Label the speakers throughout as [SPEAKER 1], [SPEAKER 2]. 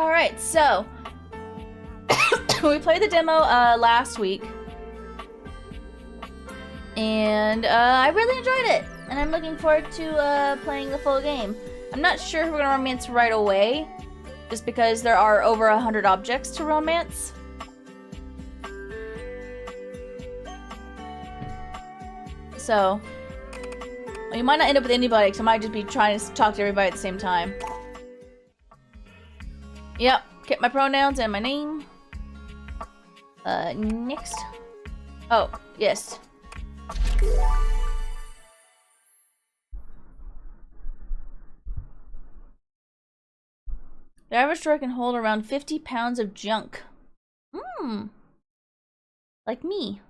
[SPEAKER 1] Alright, so we played the demo last week. And I really enjoyed it. And I'm looking forward to playing the full game. I'm not sure if we're gonna romance right away, just because there are over 100 objects to romance. So, well, you might not end up with anybody, because I might just be trying to talk to everybody at the same time. Yep, kept my pronouns and my name. Next. Oh, yes. The average store can hold around 50 pounds of junk. Like me.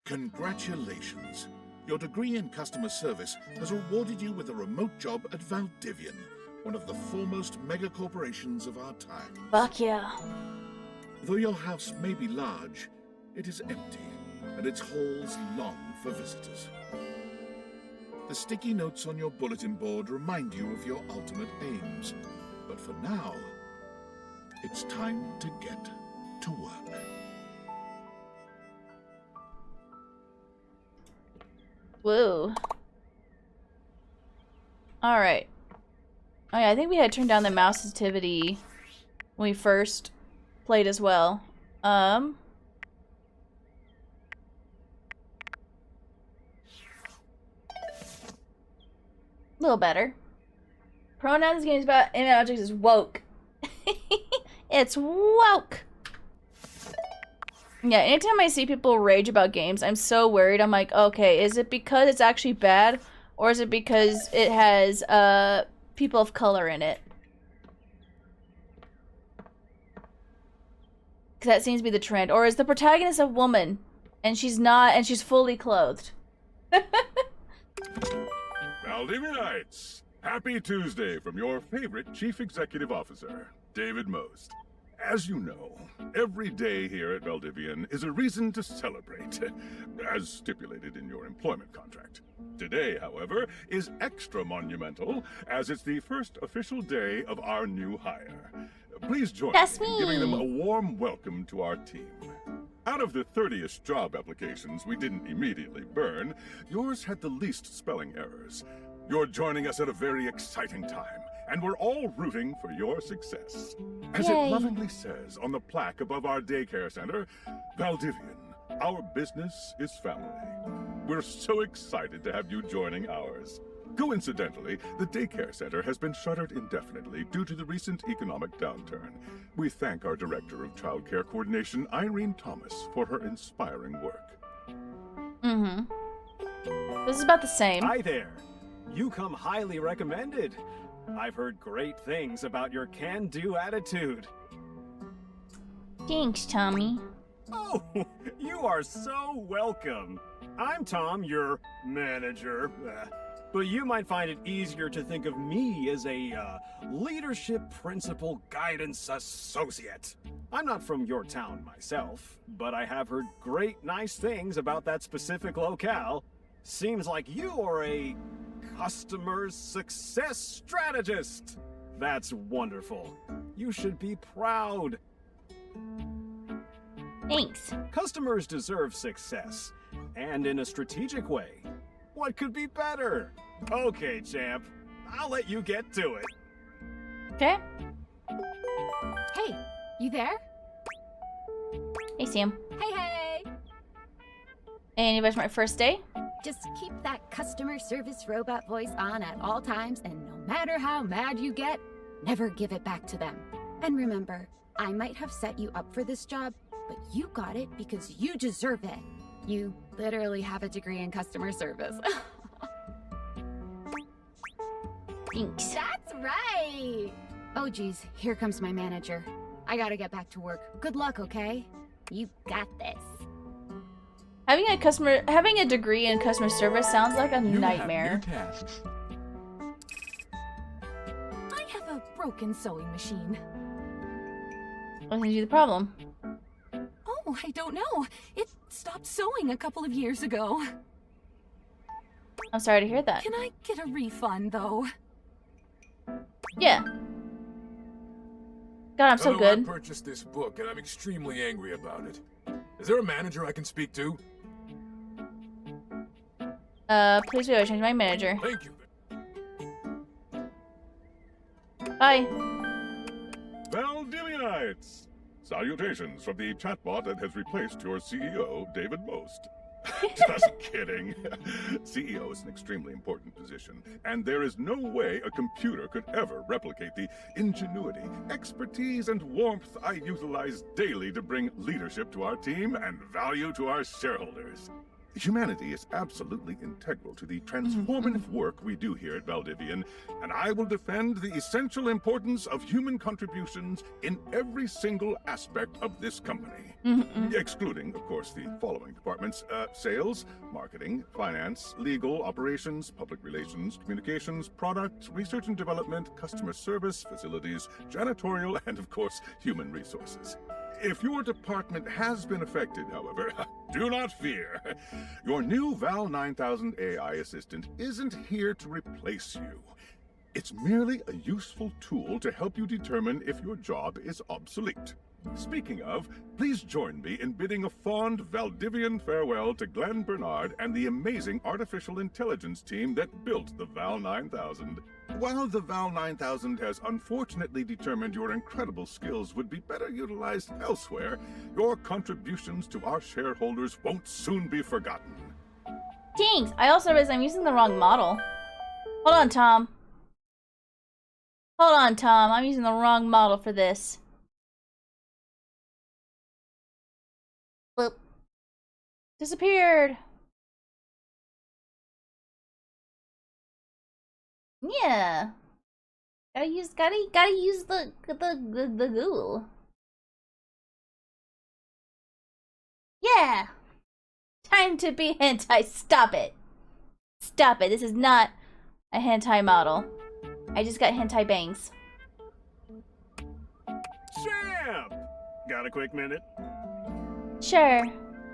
[SPEAKER 2] Congratulations. Your degree in customer service has rewarded you with a remote job at Valdivian, one of the foremost mega corporations of our time.
[SPEAKER 1] Fuck yeah.
[SPEAKER 2] Though your house may be large, it is empty, and its halls long for visitors. The sticky notes on your bulletin board remind you of your ultimate aims. But for now, it's time to get to work.
[SPEAKER 1] Whoa. Alright. Oh yeah, I think we had turned down the mouse sensitivity when we first played as well. A little better. Pronouns games about inanimate objects is woke. It's woke. Yeah, anytime I see people rage about games, I'm so worried. I'm like, okay, is it because it's actually bad? Or is it because it has people of color in it? Because that seems to be the trend. Or is the protagonist a woman and she's not, and she's fully clothed?
[SPEAKER 3] Valdivianites, happy Tuesday from your favorite Chief Executive Officer, David Most. As you know, every day here at Valdivian is a reason to celebrate, as stipulated in your employment contract. Today, however, is extra monumental, as it's the first official day of our new hire. Please join me in giving them a warm welcome to our team. Out of the 30-ish job applications we didn't immediately burn, yours had the least spelling errors. You're joining us at a very exciting time, and we're all rooting for your success. As it lovingly says on the plaque above our daycare center, Valdivian, our business is family. We're so excited to have you joining ours. Coincidentally, the daycare center has been shuttered indefinitely due to the recent economic downturn. We thank our Director of Child Care Coordination, Irene Thomas, for her inspiring work.
[SPEAKER 1] This is about the same.
[SPEAKER 4] Hi there. You come highly recommended. I've heard great things about your can-do attitude.
[SPEAKER 1] Thanks, Tommy.
[SPEAKER 4] Oh, you are so welcome. I'm Tom, your manager. But you might find it easier to think of me as a leadership principal guidance associate. I'm not from your town myself, but I have heard great nice things about that specific locale. Seems like you are a customer success strategist. That's wonderful. You should be proud.
[SPEAKER 1] Thanks.
[SPEAKER 4] Customers deserve success, and in a strategic way. What could be better? Okay, champ. I'll let you get to it.
[SPEAKER 1] Okay.
[SPEAKER 5] Hey, you there?
[SPEAKER 1] Hey, Sam.
[SPEAKER 5] Hey!
[SPEAKER 1] Anybody for my first day?
[SPEAKER 5] Just keep that customer service robot voice on at all times, and no matter how mad you get, never give it back to them. And remember, I might have set you up for this job, but you got it because you deserve it. You literally have a degree in customer service.
[SPEAKER 1] Thanks.
[SPEAKER 5] That's right! Oh geez, here comes my manager. I gotta get back to work. Good luck, okay? You got this.
[SPEAKER 1] Having a degree in customer service sounds like a nightmare.
[SPEAKER 6] You have new tasks.
[SPEAKER 5] I have a broken sewing machine.
[SPEAKER 1] What seems to be the problem?
[SPEAKER 5] Oh, I don't know. It stopped sewing a couple of years ago.
[SPEAKER 1] I'm sorry to hear that.
[SPEAKER 5] Can I get a refund, though?
[SPEAKER 1] Yeah. God, I'm so good.
[SPEAKER 6] I purchased this book, and I'm extremely angry about it. Is there a manager I can speak to?
[SPEAKER 1] Please wait, I'll change my manager.
[SPEAKER 6] Thank you.
[SPEAKER 1] Bye.
[SPEAKER 3] Valdivianites! Salutations from the chatbot that has replaced your CEO, David Most. Just kidding. CEO is an extremely important position, and there is no way a computer could ever replicate the ingenuity, expertise, and warmth I utilize daily to bring leadership to our team and value to our shareholders. Humanity is absolutely integral to the transformative work we do here at Valdivian, and I will defend the essential importance of human contributions in every single aspect of this company. Excluding, of course, the following departments: sales, marketing, finance, legal, operations, public relations, communications, product, research and development, customer service, facilities, janitorial, and of course, human resources. If your department has been affected, however, do not fear. Your new Val 9000 AI assistant isn't here to replace you. It's merely a useful tool to help you determine if your job is obsolete. Speaking of, please join me in bidding a fond Valdivian farewell to Glenn Bernard and the amazing artificial intelligence team that built the Val 9000. While the Val 9000 has unfortunately determined your incredible skills would be better utilized elsewhere, your contributions to our shareholders won't soon be forgotten.
[SPEAKER 1] Thanks. I also realized I'm using the wrong model. Hold on, Tom. Hold on, Tom. I'm using the wrong model for this. Boop. Disappeared. Yeah. Gotta use the ghoul. Yeah. Time to be hentai. Stop it. Stop it. This is not a hentai model. I just got hentai bangs.
[SPEAKER 4] Champ! Got a quick minute?
[SPEAKER 1] Sure.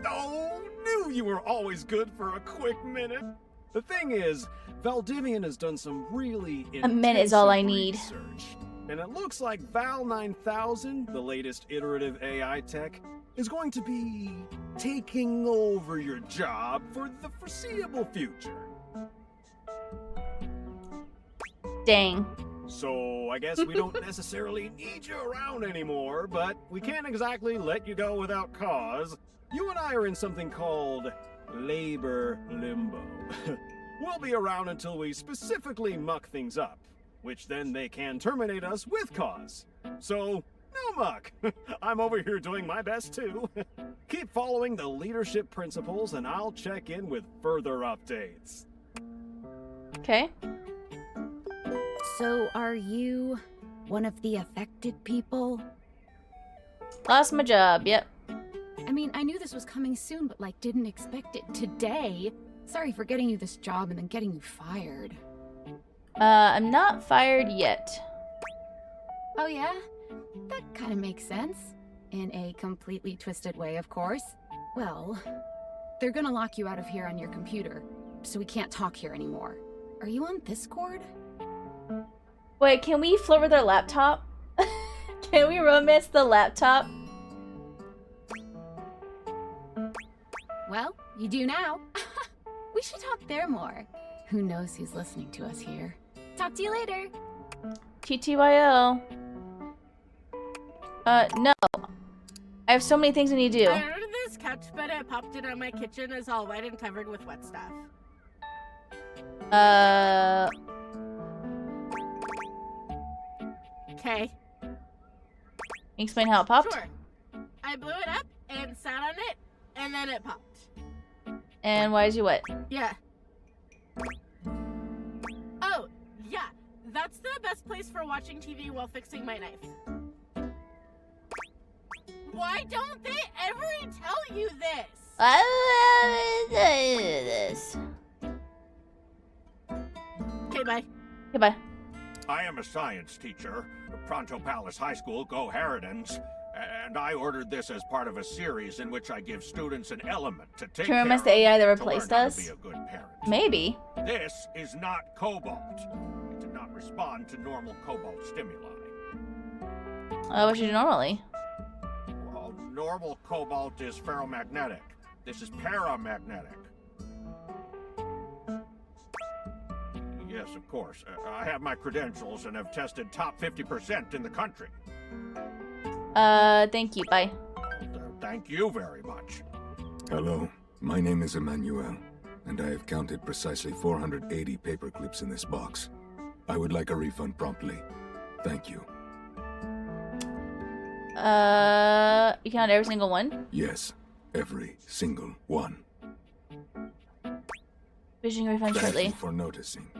[SPEAKER 4] Oh, knew you were always good for a quick minute. The thing is, Valdivian has done some really
[SPEAKER 1] A minute is all I need.
[SPEAKER 4] research, and it looks like Val 9000, the latest iterative AI tech, is going to be taking over your job for the foreseeable future.
[SPEAKER 1] Dang.
[SPEAKER 4] So I guess we don't necessarily need you around anymore, but we can't exactly let you go without cause. You and I are in something called labor limbo. We'll be around until we specifically muck things up, which then they can terminate us with cause. So, no muck. I'm over here doing my best too. Keep following the leadership principles and I'll check in with further updates.
[SPEAKER 1] Okay.
[SPEAKER 5] So, are you one of the affected people?
[SPEAKER 1] Lost my job. Yep.
[SPEAKER 5] I mean, I knew this was coming soon, but like, didn't expect it today. Sorry for getting you this job and then getting you fired.
[SPEAKER 1] I'm not fired yet.
[SPEAKER 5] Oh yeah? That kind of makes sense. In a completely twisted way, of course. Well, they're gonna lock you out of here on your computer, so we can't talk here anymore. Are you on Discord?
[SPEAKER 1] Wait, can we flirt with our laptop? Can we romance the laptop?
[SPEAKER 5] Well, you do now. We should talk there more. Who knows who's listening to us here. Talk to you later.
[SPEAKER 1] TTYL. No. I have so many things I need to do.
[SPEAKER 7] I ordered this couch, but I popped it on my kitchen. It's all white and covered with wet stuff. Okay.
[SPEAKER 1] Explain how it popped?
[SPEAKER 7] Sure. I blew it up and sat on it, and then it popped.
[SPEAKER 1] And why is you wet?
[SPEAKER 7] Yeah. Oh, yeah. That's the best place for watching TV while fixing my knife. Why don't they ever tell you this?
[SPEAKER 1] This.
[SPEAKER 7] Okay, bye.
[SPEAKER 1] Goodbye.
[SPEAKER 8] I am a science teacher, Pronto Palace High School, Go Harridans, and I ordered this as part of a series in which I give students an element to take
[SPEAKER 1] Can you remember
[SPEAKER 8] care
[SPEAKER 1] the AI that
[SPEAKER 8] of,
[SPEAKER 1] replaced
[SPEAKER 8] to learn
[SPEAKER 1] us?
[SPEAKER 8] how to be a good parent.
[SPEAKER 1] Maybe.
[SPEAKER 8] This is not cobalt. It did not respond to normal cobalt stimuli.
[SPEAKER 1] What should you do normally?
[SPEAKER 8] Well, normal cobalt is ferromagnetic. This is paramagnetic. Yes, of course. I have my credentials and have tested top 50% in the country.
[SPEAKER 1] Thank you. Bye.
[SPEAKER 8] Thank you very much.
[SPEAKER 6] Hello, my name is Emmanuel, and I have counted precisely 480 paper clips in this box. I would like a refund promptly. Thank you.
[SPEAKER 1] You count every single one?
[SPEAKER 6] Yes, every single one.
[SPEAKER 1] Vision refund
[SPEAKER 6] Thank
[SPEAKER 1] shortly.
[SPEAKER 6] you for noticing.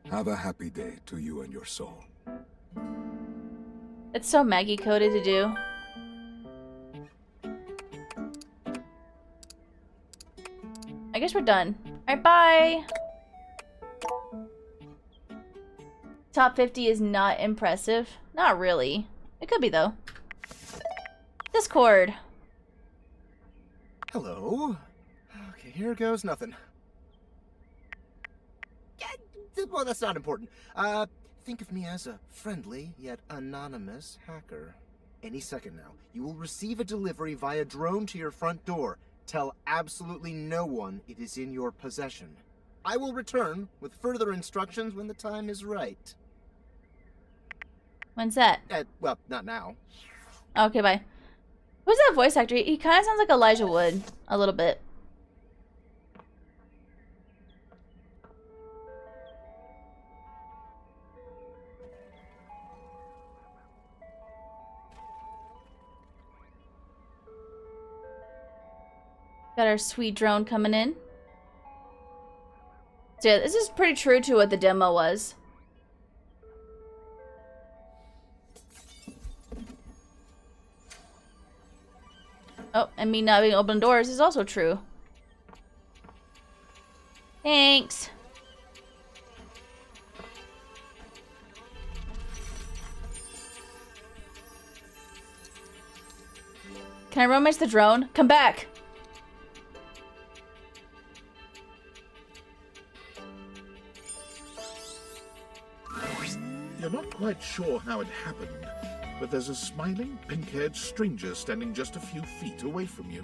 [SPEAKER 6] Have a happy day to you and your soul.
[SPEAKER 1] It's so Maggie coded to do. I guess we're done. Alright, bye! Top 50 is not impressive. Not really. It could be, though. Discord.
[SPEAKER 9] Hello. Okay, here goes nothing. Well, that's not important. Think of me as a friendly, yet anonymous hacker. Any second now, you will receive a delivery via drone to your front door. Tell absolutely no one it is in your possession. I will return with further instructions when the time is right.
[SPEAKER 1] When's that?
[SPEAKER 9] Well, not now.
[SPEAKER 1] Okay, bye. Who's that voice actor? He kind of sounds like Elijah Wood. A little bit. Got our sweet drone coming in. So yeah, this is pretty true to what the demo was. Oh, and me not being open doors is also true. Thanks. Can I romance the drone? Come back!
[SPEAKER 2] You're not quite sure how it happened, but there's a smiling, pink-haired stranger standing just a few feet away from you.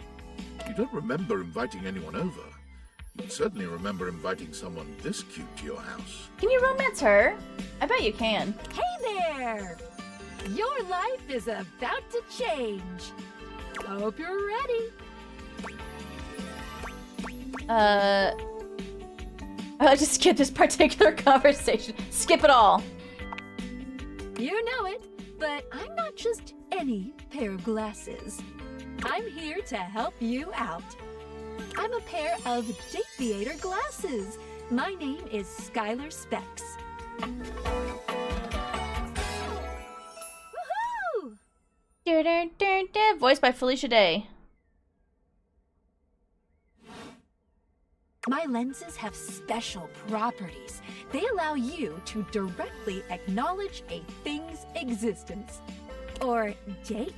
[SPEAKER 2] You don't remember inviting anyone over. You certainly remember inviting someone this cute to your house.
[SPEAKER 1] Can you romance her? I bet you can.
[SPEAKER 10] Hey there! Your life is about to change. Hope you're ready.
[SPEAKER 1] I just skip this particular conversation. Skip it all.
[SPEAKER 10] You know it, but I'm not just any pair of glasses. I'm here to help you out. I'm a pair of Date Theater glasses. My name is Skylar Specs. Woohoo!
[SPEAKER 1] Voiced by Felicia Day.
[SPEAKER 10] My lenses have special properties. They allow you to directly acknowledge a thing's existence. Or date.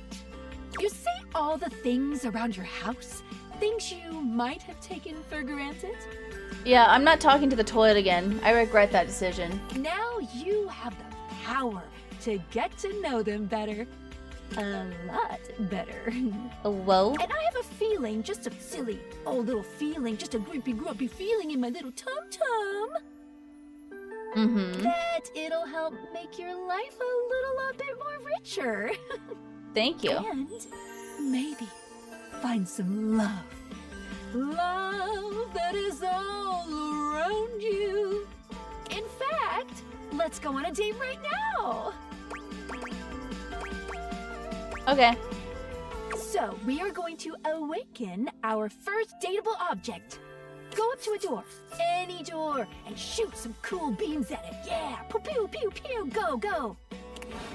[SPEAKER 10] You see all the things around your house? Things you might have taken for granted?
[SPEAKER 1] Yeah, I'm not talking to the toilet again. I regret that decision.
[SPEAKER 10] Now you have the power to get to know them better. A lot better.
[SPEAKER 1] Whoa.
[SPEAKER 10] And I have a feeling, just a silly old little feeling, just a grumpy feeling in my little tum-tum. That it'll help make your life a bit more richer.
[SPEAKER 1] Thank you.
[SPEAKER 10] And maybe find some love. Love that is all around you. In fact, let's go on a date right now.
[SPEAKER 1] Okay.
[SPEAKER 10] So, we are going to awaken our first dateable object. Go up to a door, any door, and shoot some cool beams at it. Yeah, pew pew pew pew, go go.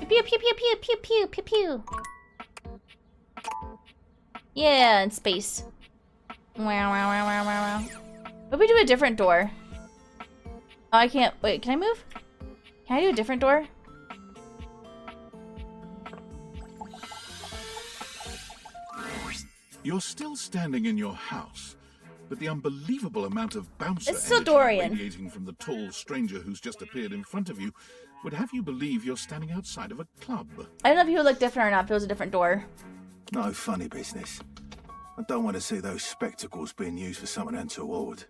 [SPEAKER 1] Pew pew pew pew pew pew pew pew. Yeah, in space. Wow wow wow wow wow wow. What if we do a different door? Oh, I can't. Wait, can I move? Can I do a different door?
[SPEAKER 2] You're still standing in your house, but the unbelievable amount of bouncer
[SPEAKER 1] It's still
[SPEAKER 2] energy
[SPEAKER 1] Dorian.
[SPEAKER 2] radiating from the tall stranger who's just appeared in front of you would have you believe you're standing outside of a club.
[SPEAKER 1] I don't know if he would look different or not if it was a different door.
[SPEAKER 6] No funny business. I don't want to see those spectacles being used for something untoward.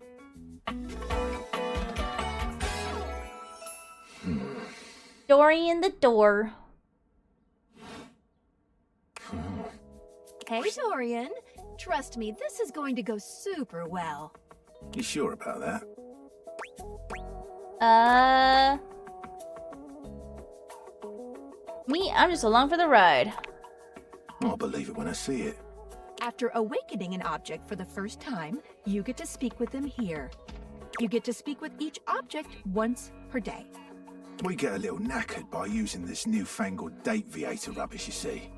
[SPEAKER 1] Dorian the door.
[SPEAKER 10] Hey, Dorian. Trust me, this is going to go super well.
[SPEAKER 6] You sure about that?
[SPEAKER 1] I'm just along for the ride.
[SPEAKER 6] I'll believe it when I see it.
[SPEAKER 10] After awakening an object for the first time, you get to speak with them here. You get to speak with each object once per day.
[SPEAKER 6] We get a little knackered by using this newfangled date viator rubbish, you see.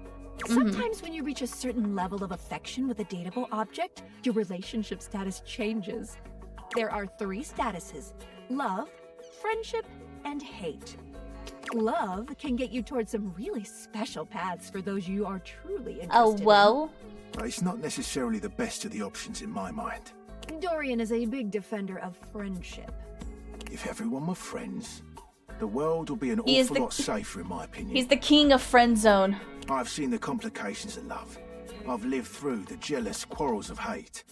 [SPEAKER 10] Sometimes when you reach a certain level of affection with a dateable object, your relationship status changes. There are 3 statuses: love, friendship, and hate. Love can get you towards some really special paths for those you are truly interested
[SPEAKER 1] well.
[SPEAKER 6] But it's not necessarily the best of the options in my mind.
[SPEAKER 10] in. Dorian is a big defender of friendship.
[SPEAKER 6] If everyone were friends, the world will be an
[SPEAKER 1] He is
[SPEAKER 6] awful
[SPEAKER 1] the-
[SPEAKER 6] lot safer, in my opinion.
[SPEAKER 1] He's the king of friend zone.
[SPEAKER 6] I've seen the complications of love. I've lived through the jealous quarrels of hate.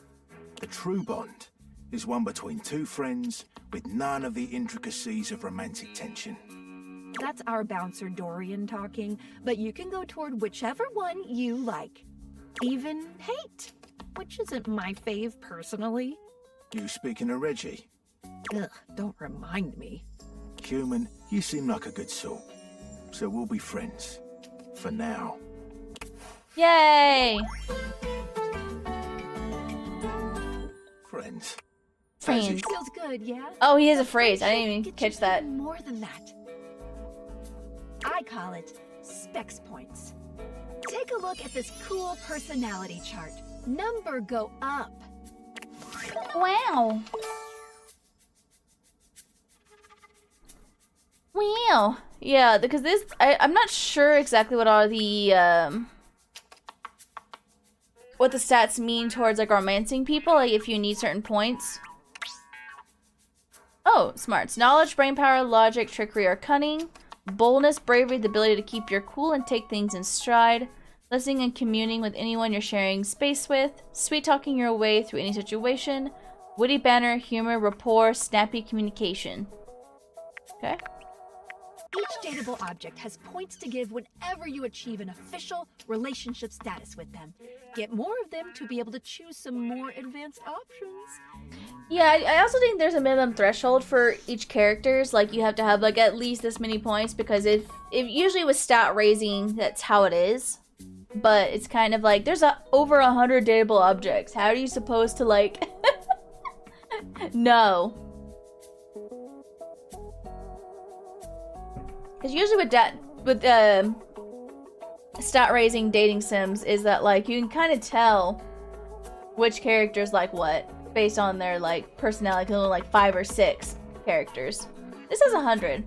[SPEAKER 6] The true bond is one between 2 friends with none of the intricacies of romantic tension.
[SPEAKER 10] That's our bouncer Dorian talking, but you can go toward whichever one you like. Even hate, which isn't my fave personally.
[SPEAKER 6] You speaking of Reggie?
[SPEAKER 10] Ugh, don't remind me.
[SPEAKER 6] Human, you seem like a good sort. So we'll be friends. For now.
[SPEAKER 1] Yay!
[SPEAKER 6] Friends.
[SPEAKER 1] Friends.
[SPEAKER 10] Feels good, yeah?
[SPEAKER 1] Oh, he has a phrase. I didn't even
[SPEAKER 10] Get
[SPEAKER 1] catch
[SPEAKER 10] you
[SPEAKER 1] that.
[SPEAKER 10] even more than that. I call it specs points. Take a look at this cool personality chart. Number go up.
[SPEAKER 1] Wow. Wow. Yeah, because this, I'm not sure exactly what all the, what the stats mean towards, like, romancing people, like, if you need certain points. Oh, smarts. Knowledge, brain power, logic, trickery, or cunning. Boldness, bravery, the ability to keep your cool and take things in stride. Listening and communing with anyone you're sharing space with. Sweet-talking your way through any situation. Witty banter, humor, rapport, snappy communication. Okay.
[SPEAKER 10] Each dateable object has points to give whenever you achieve an official relationship status with them. Get more of them to be able to choose some more advanced options.
[SPEAKER 1] Yeah, I also think there's a minimum threshold for each characters. Like, you have to have, like, at least this many points, because if usually with stat raising, that's how it is. But it's kind of like, there's over 100 dateable objects. How are you supposed to, like... No. Because usually with stat raising dating sims is that, like, you can kind of tell which characters like what based on their, like, personality. Only like 5 or 6 characters. This has 100.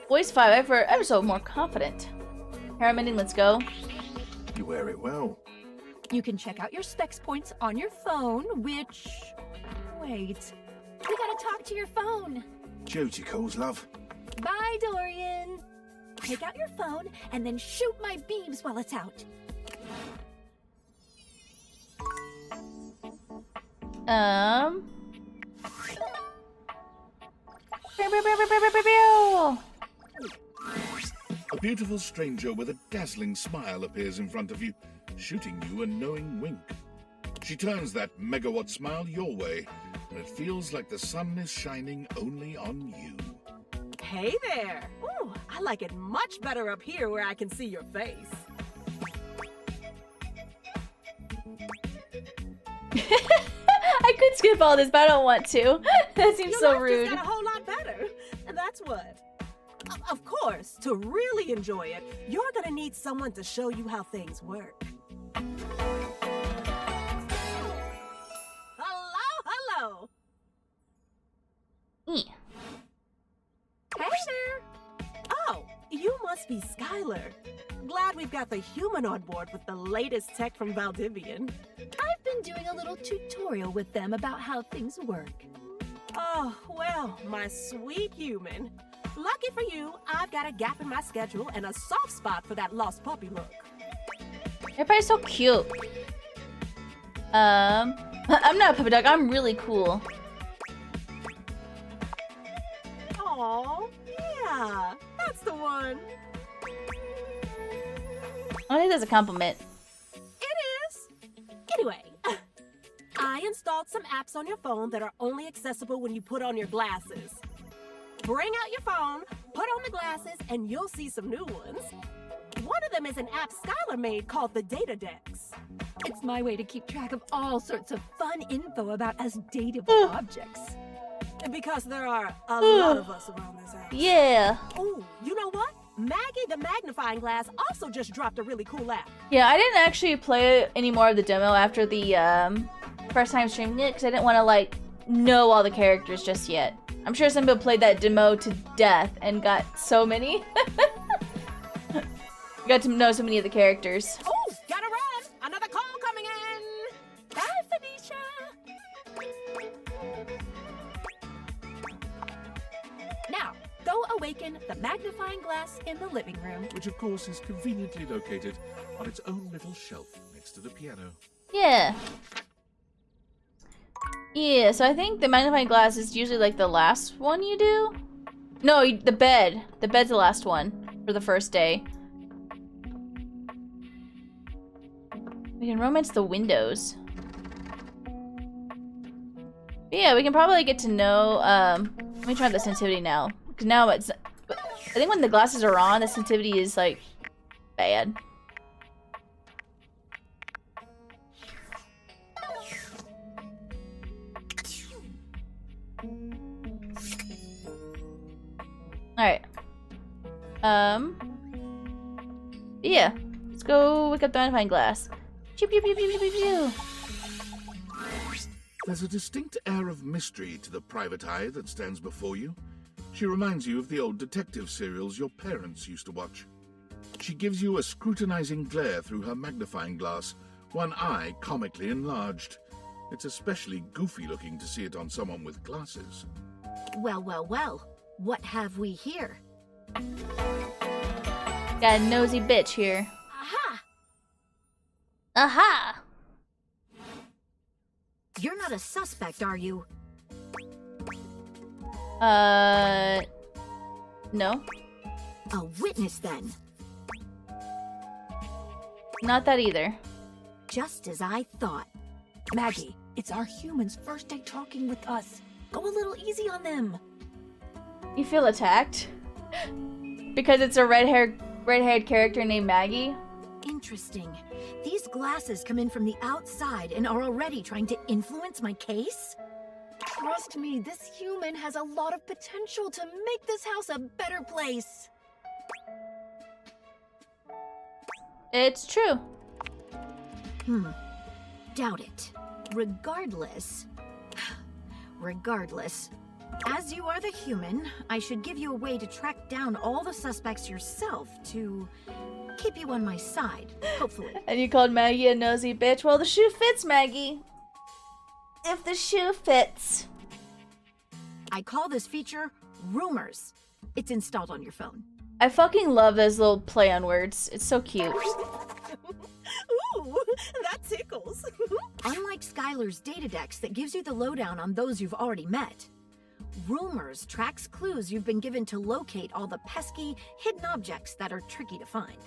[SPEAKER 1] Voice 5, ever so more confident. Harriman, let's go.
[SPEAKER 6] You wear it well.
[SPEAKER 10] You can check out your specs points on your phone, which... Wait. We gotta talk to your phone.
[SPEAKER 6] Duty calls, love.
[SPEAKER 10] Bye, Dorian. Take out your phone and then shoot my beams while it's out.
[SPEAKER 2] A beautiful stranger with a dazzling smile appears in front of you, shooting you a knowing wink. She turns that megawatt smile your way, and it feels like the sun is shining only on you.
[SPEAKER 11] Hey there! Ooh, I like it much better up here where I can see your face.
[SPEAKER 1] I could skip all this, but I don't want to. That seems
[SPEAKER 11] Your
[SPEAKER 1] so
[SPEAKER 11] life
[SPEAKER 1] rude.
[SPEAKER 11] just got a whole lot better. And that's what. Of course, to really enjoy it, you're gonna need someone to show you how things work. Hello!
[SPEAKER 1] Yeah.
[SPEAKER 11] Hey there! Oh, you must be Skylar. Glad we've got the human on board with the latest tech from Valdivian.
[SPEAKER 10] I've been doing a little tutorial with them about how things work.
[SPEAKER 11] Oh, well, my sweet human. Lucky for you, I've got a gap in my schedule and a soft spot for that lost puppy look.
[SPEAKER 1] Everybody's so cute. I'm not a puppy dog. I'm really cool.
[SPEAKER 11] Oh, yeah, that's the one.
[SPEAKER 1] I think that's a compliment.
[SPEAKER 11] It is. Anyway, I installed some apps on your phone that are only accessible when you put on your glasses. Bring out your phone, put on the glasses, and you'll see some new ones. One of them is an app Skylar made called the Data Dex.
[SPEAKER 10] It's my way to keep track of all sorts of fun info about us dateable objects.
[SPEAKER 11] Because there are a lot of us around this house.
[SPEAKER 1] Yeah.
[SPEAKER 11] Oh, you know what? Maggie the Magnifying Glass also just dropped a really cool app.
[SPEAKER 1] Yeah, I didn't actually play any more of the demo after the first time streaming it because I didn't want to like know all the characters just yet. I'm sure some people played that demo to death and got so many. Got to know so many of the characters.
[SPEAKER 11] Oh, gotta run! Another call coming in! Bye, Phoenicia!
[SPEAKER 10] Now, go awaken the magnifying glass in the living room.
[SPEAKER 2] Which of course is conveniently located on its own little shelf next to the piano.
[SPEAKER 1] Yeah. Yeah, so I think the magnifying glass is usually like the last one you do? No, the bed. The bed's the last one for the first day. We can romance the windows. But yeah, we can probably get to know, let me try the sensitivity now. Because now it's, I think when the glasses are on, the sensitivity is like, bad. Alright. Yeah. Let's go wake up the magnifying glass. Pew, pew, pew, pew, pew, pew, pew.
[SPEAKER 2] There's a distinct air of mystery to the private eye that stands before you. She reminds you of the old detective serials your parents used to watch. She gives you a scrutinizing glare through her magnifying glass, one eye comically enlarged. It's especially goofy looking to see it on someone with glasses.
[SPEAKER 5] Well, well, well. What have we here?
[SPEAKER 1] Got a nosy bitch here.
[SPEAKER 5] Aha!
[SPEAKER 1] Aha!
[SPEAKER 5] You're not a suspect, are you?
[SPEAKER 1] No.
[SPEAKER 5] A witness, then.
[SPEAKER 1] Not that either.
[SPEAKER 5] Just as I thought.
[SPEAKER 10] Maggie, it's our humans' first day talking with us. Go a little easy on them.
[SPEAKER 1] You feel attacked? Because it's a red-haired character named Maggie?
[SPEAKER 5] Interesting. These glasses come in from the outside and are already trying to influence my case?
[SPEAKER 10] Trust me, this human has a lot of potential to make this house a better place.
[SPEAKER 1] It's true.
[SPEAKER 5] Doubt it. Regardless, as you are the human, I should give you a way to track down all the suspects yourself to keep you on my side, hopefully.
[SPEAKER 1] And you called Maggie a nosy bitch? Well, the shoe fits, Maggie. If the shoe fits.
[SPEAKER 5] I call this feature Rumors. It's installed on your phone.
[SPEAKER 1] I fucking love those little play on words. It's so cute.
[SPEAKER 11] Ooh, that tickles.
[SPEAKER 5] Unlike Skylar's data dex that gives you the lowdown on those you've already met, Rumors tracks clues you've been given to locate all the pesky, hidden objects that are tricky to find.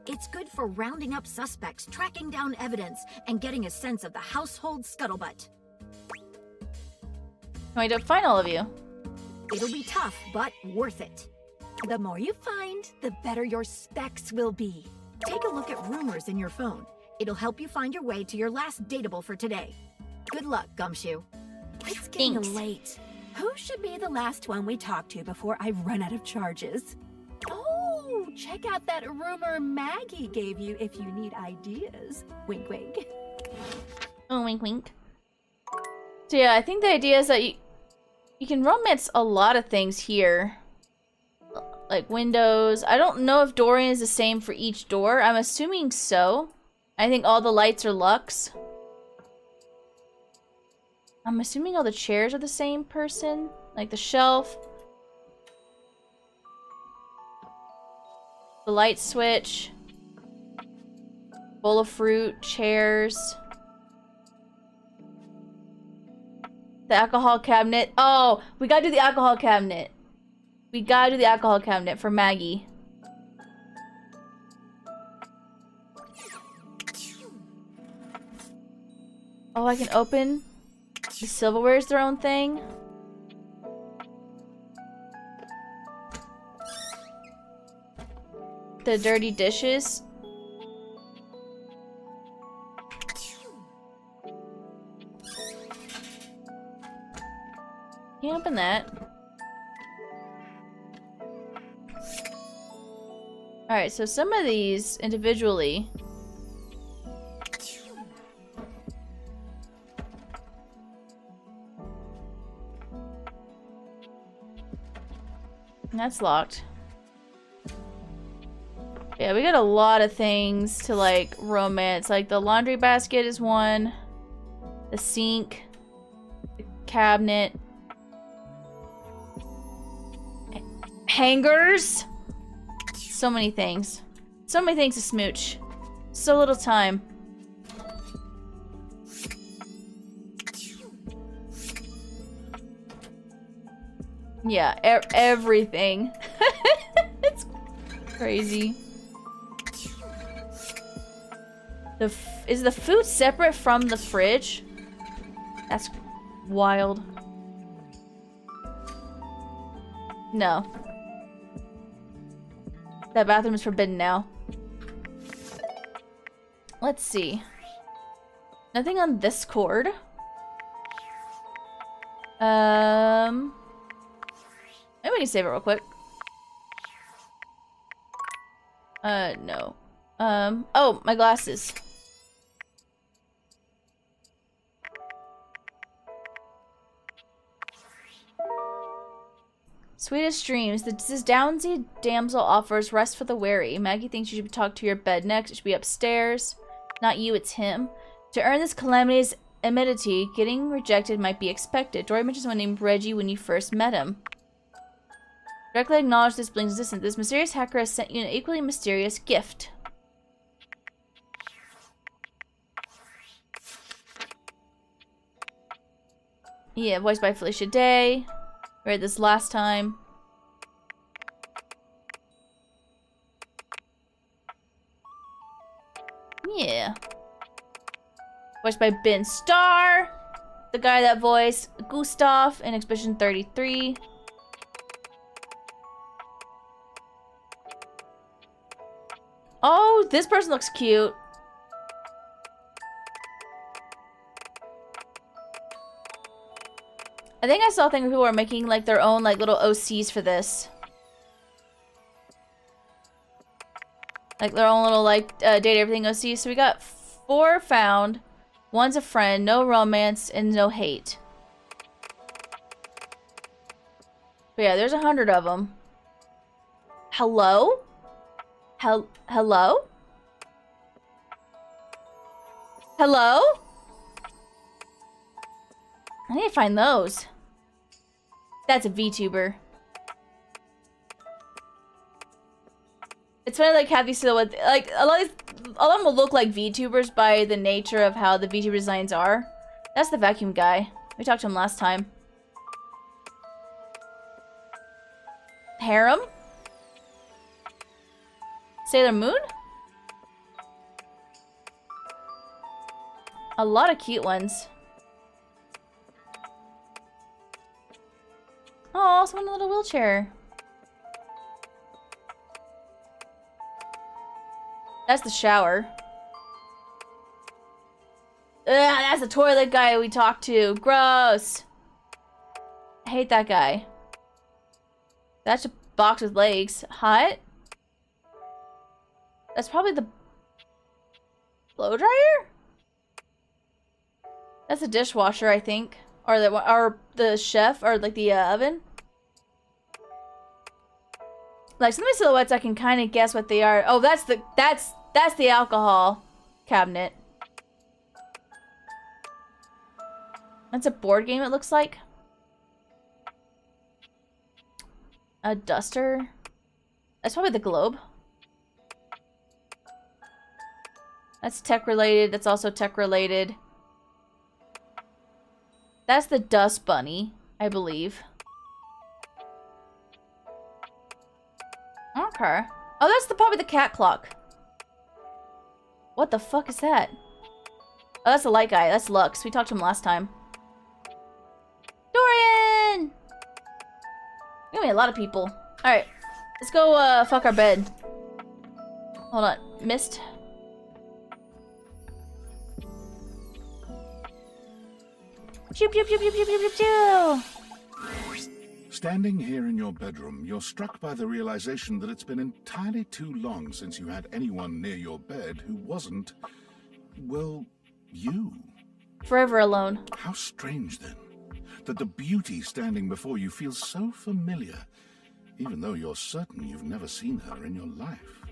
[SPEAKER 5] It's good for rounding up suspects, tracking down evidence, and getting a sense of the household scuttlebutt.
[SPEAKER 1] Can I find all of you?
[SPEAKER 5] It'll be tough, but worth it.
[SPEAKER 10] The more you find, the better your specs will be.
[SPEAKER 5] Take a look at Rumors in your phone. It'll help you find your way to your last dateable for today. Good luck, Gumshoe.
[SPEAKER 10] It's getting
[SPEAKER 1] Thanks.
[SPEAKER 10] late. Who should be the last one we talk to before I run out of charges? Oh, check out that rumor Maggie gave you if you need ideas. Wink, wink.
[SPEAKER 1] Oh, wink, wink. So yeah, I think the idea is that you can romance a lot of things here. Like windows. I don't know if Dorian is the same for each door. I'm assuming so. I think all the lights are Lux. I'm assuming all the chairs are the same person. Like the shelf. The light switch. Bowl of fruit. Chairs. The alcohol cabinet. Oh, we gotta do the alcohol cabinet. We gotta do the alcohol cabinet for Maggie. Oh, I can open. The silverware is their own thing. The dirty dishes. Can't open that. Alright, so some of these individually. That's locked. Yeah, we got a lot of things to like romance. Like the laundry basket is one. The sink. The cabinet. Hangers. So many things. So many things to smooch. So little time. Yeah, everything. It's crazy. Is the food separate from the fridge? That's wild. No. That bathroom is forbidden now. Let's see. Nothing on this cord. Maybe we can save it real quick. No. Oh, my glasses. Sweetest dreams. This Downsy damsel offers rest for the weary. Maggie thinks you should talk to your bed next. It should be upstairs. Not you, it's him. To earn this calamity's amenity, getting rejected might be expected. Dory mentions someone named Reggie when you first met him. Directly acknowledge this blink's existence. This mysterious hacker has sent you an equally mysterious gift. Yeah, voiced by Felicia Day. Read this last time. Yeah. Voiced by Ben Starr. The guy that voiced Gustav in Expedition 33. Oh, this person looks cute. I think I saw a thing where people are making like their own like little OCs for this. Like their own little like date everything OCs. So we got 4 found. 1's a friend, no romance, and no hate. But yeah, there's 100 of them. Hello? Hello? Hello? I need to find those. That's a VTuber. It's funny like have these silhouettes, like a lot of them will look like VTubers by the nature of how the VTuber designs are. That's the vacuum guy. We talked to him last time. Harem? Sailor Moon? A lot of cute ones. Oh, someone in a little wheelchair. That's the shower. Ugh, that's the toilet guy we talked to. Gross. I hate that guy. That's a box with legs. Hot. That's probably the blow dryer? That's the dishwasher, I think. Or the chef, or like the oven. Like some of the silhouettes I can kind of guess what they are. Oh, that's the alcohol cabinet. That's a board game, it looks like. A duster. That's probably the globe. That's tech related. That's also tech related. That's the dust bunny, I believe. Okay. Oh, that's probably the cat clock. What the fuck is that? Oh, that's the light guy. That's Lux. We talked to him last time. Dorian! Gonna be a lot of people. Alright. Let's go, fuck our bed. Hold on. Mist. Pew pew pew pew pew pew pew pew!
[SPEAKER 2] Standing here in your bedroom, you're struck by the realization that it's been entirely too long since you had anyone near your bed who wasn't, well, you.
[SPEAKER 1] Forever alone.
[SPEAKER 2] How strange, then, that the beauty standing before you feels so familiar, even though you're certain you've never seen her in your life.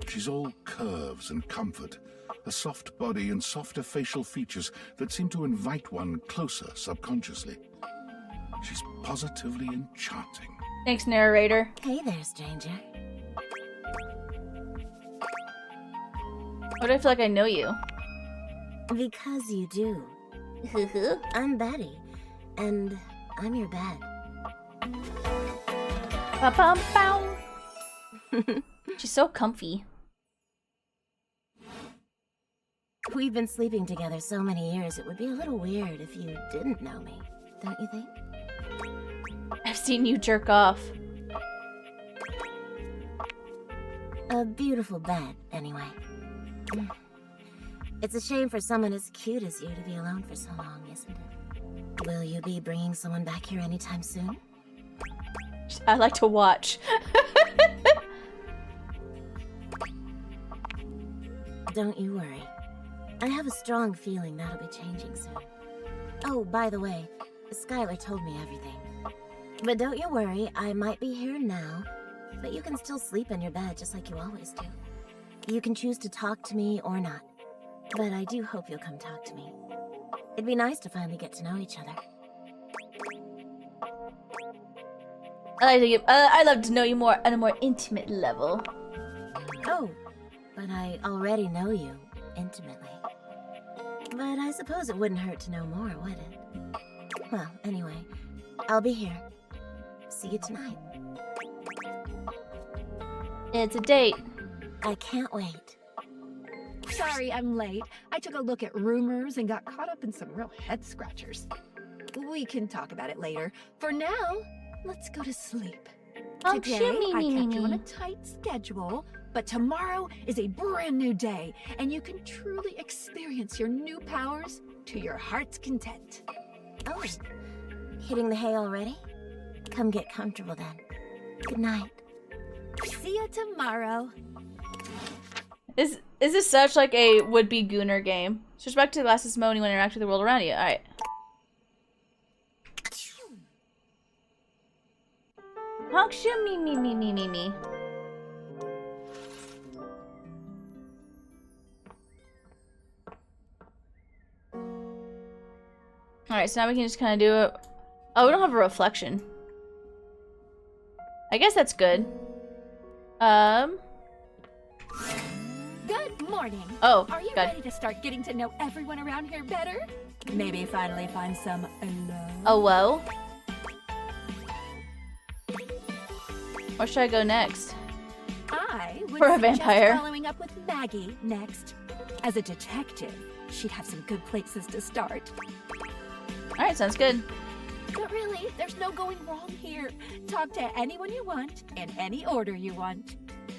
[SPEAKER 2] She's all curves and comfort, a soft body and softer facial features that seem to invite one closer subconsciously. She's positively enchanting.
[SPEAKER 1] Thanks, narrator.
[SPEAKER 12] Hey there, stranger.
[SPEAKER 1] Why do I feel like I know you?
[SPEAKER 12] Because you do. I'm Betty, and I'm your bed.
[SPEAKER 1] Ba-bum-bow. She's so comfy.
[SPEAKER 12] We've been sleeping together so many years, it would be a little weird if you didn't know me, don't you think?
[SPEAKER 1] I've seen you jerk off.
[SPEAKER 12] A beautiful bed, anyway. It's a shame for someone as cute as you to be alone for so long, isn't it? Will you be bringing someone back here anytime soon?
[SPEAKER 1] I like to watch.
[SPEAKER 12] Don't you worry. I have a strong feeling that'll be changing soon. Oh, by the way, Skylar told me everything. But don't you worry, I might be here now, but you can still sleep in your bed just like you always do. You can choose to talk to me or not, but I do hope you'll come talk to me. It'd be nice to finally get to know each other.
[SPEAKER 1] I'd love to know you more on a more intimate level.
[SPEAKER 12] Oh, but I already know you intimately. But I suppose it wouldn't hurt to know more, would it? Well, anyway, I'll be here. See you tonight.
[SPEAKER 1] It's a date.
[SPEAKER 12] I can't wait.
[SPEAKER 10] Sorry, I'm late. I took a look at rumors and got caught up in some real head scratchers. We can talk about it later. For now, let's go to sleep. Today, I kept you on a tight schedule, but tomorrow is a brand new day, and you can truly experience your new powers to your heart's content.
[SPEAKER 12] Oh, hitting the hay already? Come get comfortable then. Good night.
[SPEAKER 10] See you tomorrow.
[SPEAKER 1] Is this such like a would-be gooner game? Switch back to the glasses mode when you interact with the world around you. Alright. Honk shoo me. Alright, so now we can just kind of do it. Oh, we don't have a reflection. I guess that's good.
[SPEAKER 10] Good morning.
[SPEAKER 1] Oh,
[SPEAKER 10] are you ready to start getting to know everyone around here better? Maybe finally find some alone.
[SPEAKER 1] Oh, whoa. Where should I go next?
[SPEAKER 10] I would
[SPEAKER 1] For a
[SPEAKER 10] suggest
[SPEAKER 1] vampire.
[SPEAKER 10] following up with Maggie next. As a detective, she'd have some good places to start.
[SPEAKER 1] Alright, sounds good.
[SPEAKER 10] But really, there's no going wrong here. Talk to anyone you want, in any order you want.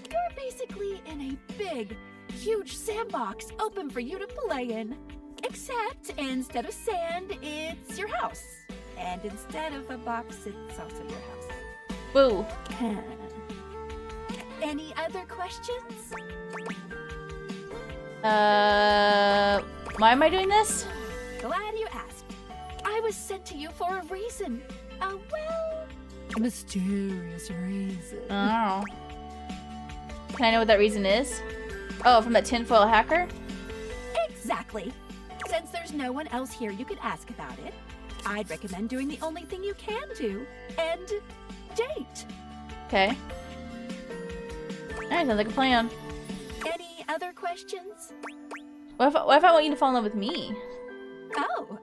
[SPEAKER 10] You're basically in a big, huge sandbox open for you to play in. Except instead of sand, it's your house. And instead of a box, it's also your house.
[SPEAKER 1] Woo.
[SPEAKER 10] Any other questions?
[SPEAKER 1] Why am I doing this?
[SPEAKER 10] Glad you asked. I was sent to you for a reason. A, well, mysterious reason.
[SPEAKER 1] Oh. Can I know what that reason is? Oh, from that tinfoil hacker?
[SPEAKER 10] Exactly. Since there's no one else here you could ask about it, I'd recommend doing the only thing you can do and date.
[SPEAKER 1] Okay. Alright, sounds like a plan.
[SPEAKER 10] Any other questions?
[SPEAKER 1] What if I want you to fall in love with me?
[SPEAKER 10] Oh,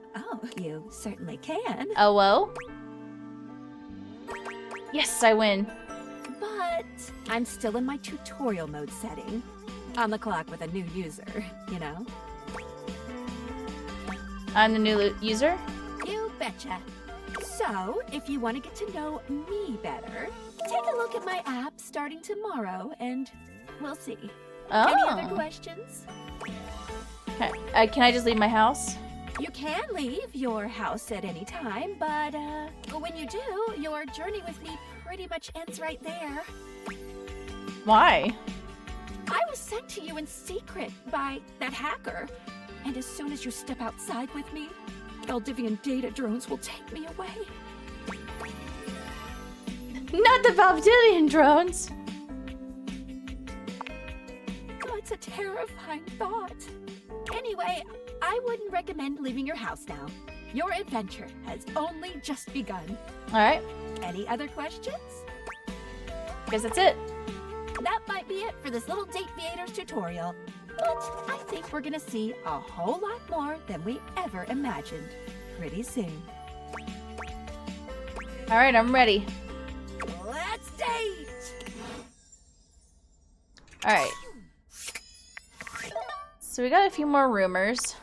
[SPEAKER 10] you certainly can.
[SPEAKER 1] Oh, well? Yes, I win.
[SPEAKER 10] But I'm still in my tutorial mode setting. On the clock with a new user, you know?
[SPEAKER 1] I'm the new user?
[SPEAKER 10] You betcha. So, if you want to get to know me better, take a look at my app starting tomorrow and we'll see.
[SPEAKER 1] Oh.
[SPEAKER 10] Any other questions?
[SPEAKER 1] Can I just leave my house?
[SPEAKER 10] You can leave your house at any time, but when you do, your journey with me pretty much ends right there.
[SPEAKER 1] Why?
[SPEAKER 10] I was sent to you in secret by that hacker, and as soon as you step outside with me, Valdivian data drones will take me away.
[SPEAKER 1] Not the Valdivian drones!
[SPEAKER 10] Oh, it's a terrifying thought. Anyway, I wouldn't recommend leaving your house now. Your adventure has only just begun.
[SPEAKER 1] Alright.
[SPEAKER 10] Any other questions?
[SPEAKER 1] Guess that's it.
[SPEAKER 10] That might be it for this little Date Creators tutorial. But I think we're gonna see a whole lot more than we ever imagined pretty soon.
[SPEAKER 1] Alright, I'm ready.
[SPEAKER 10] Let's date!
[SPEAKER 1] Alright. So we got a few more rumors.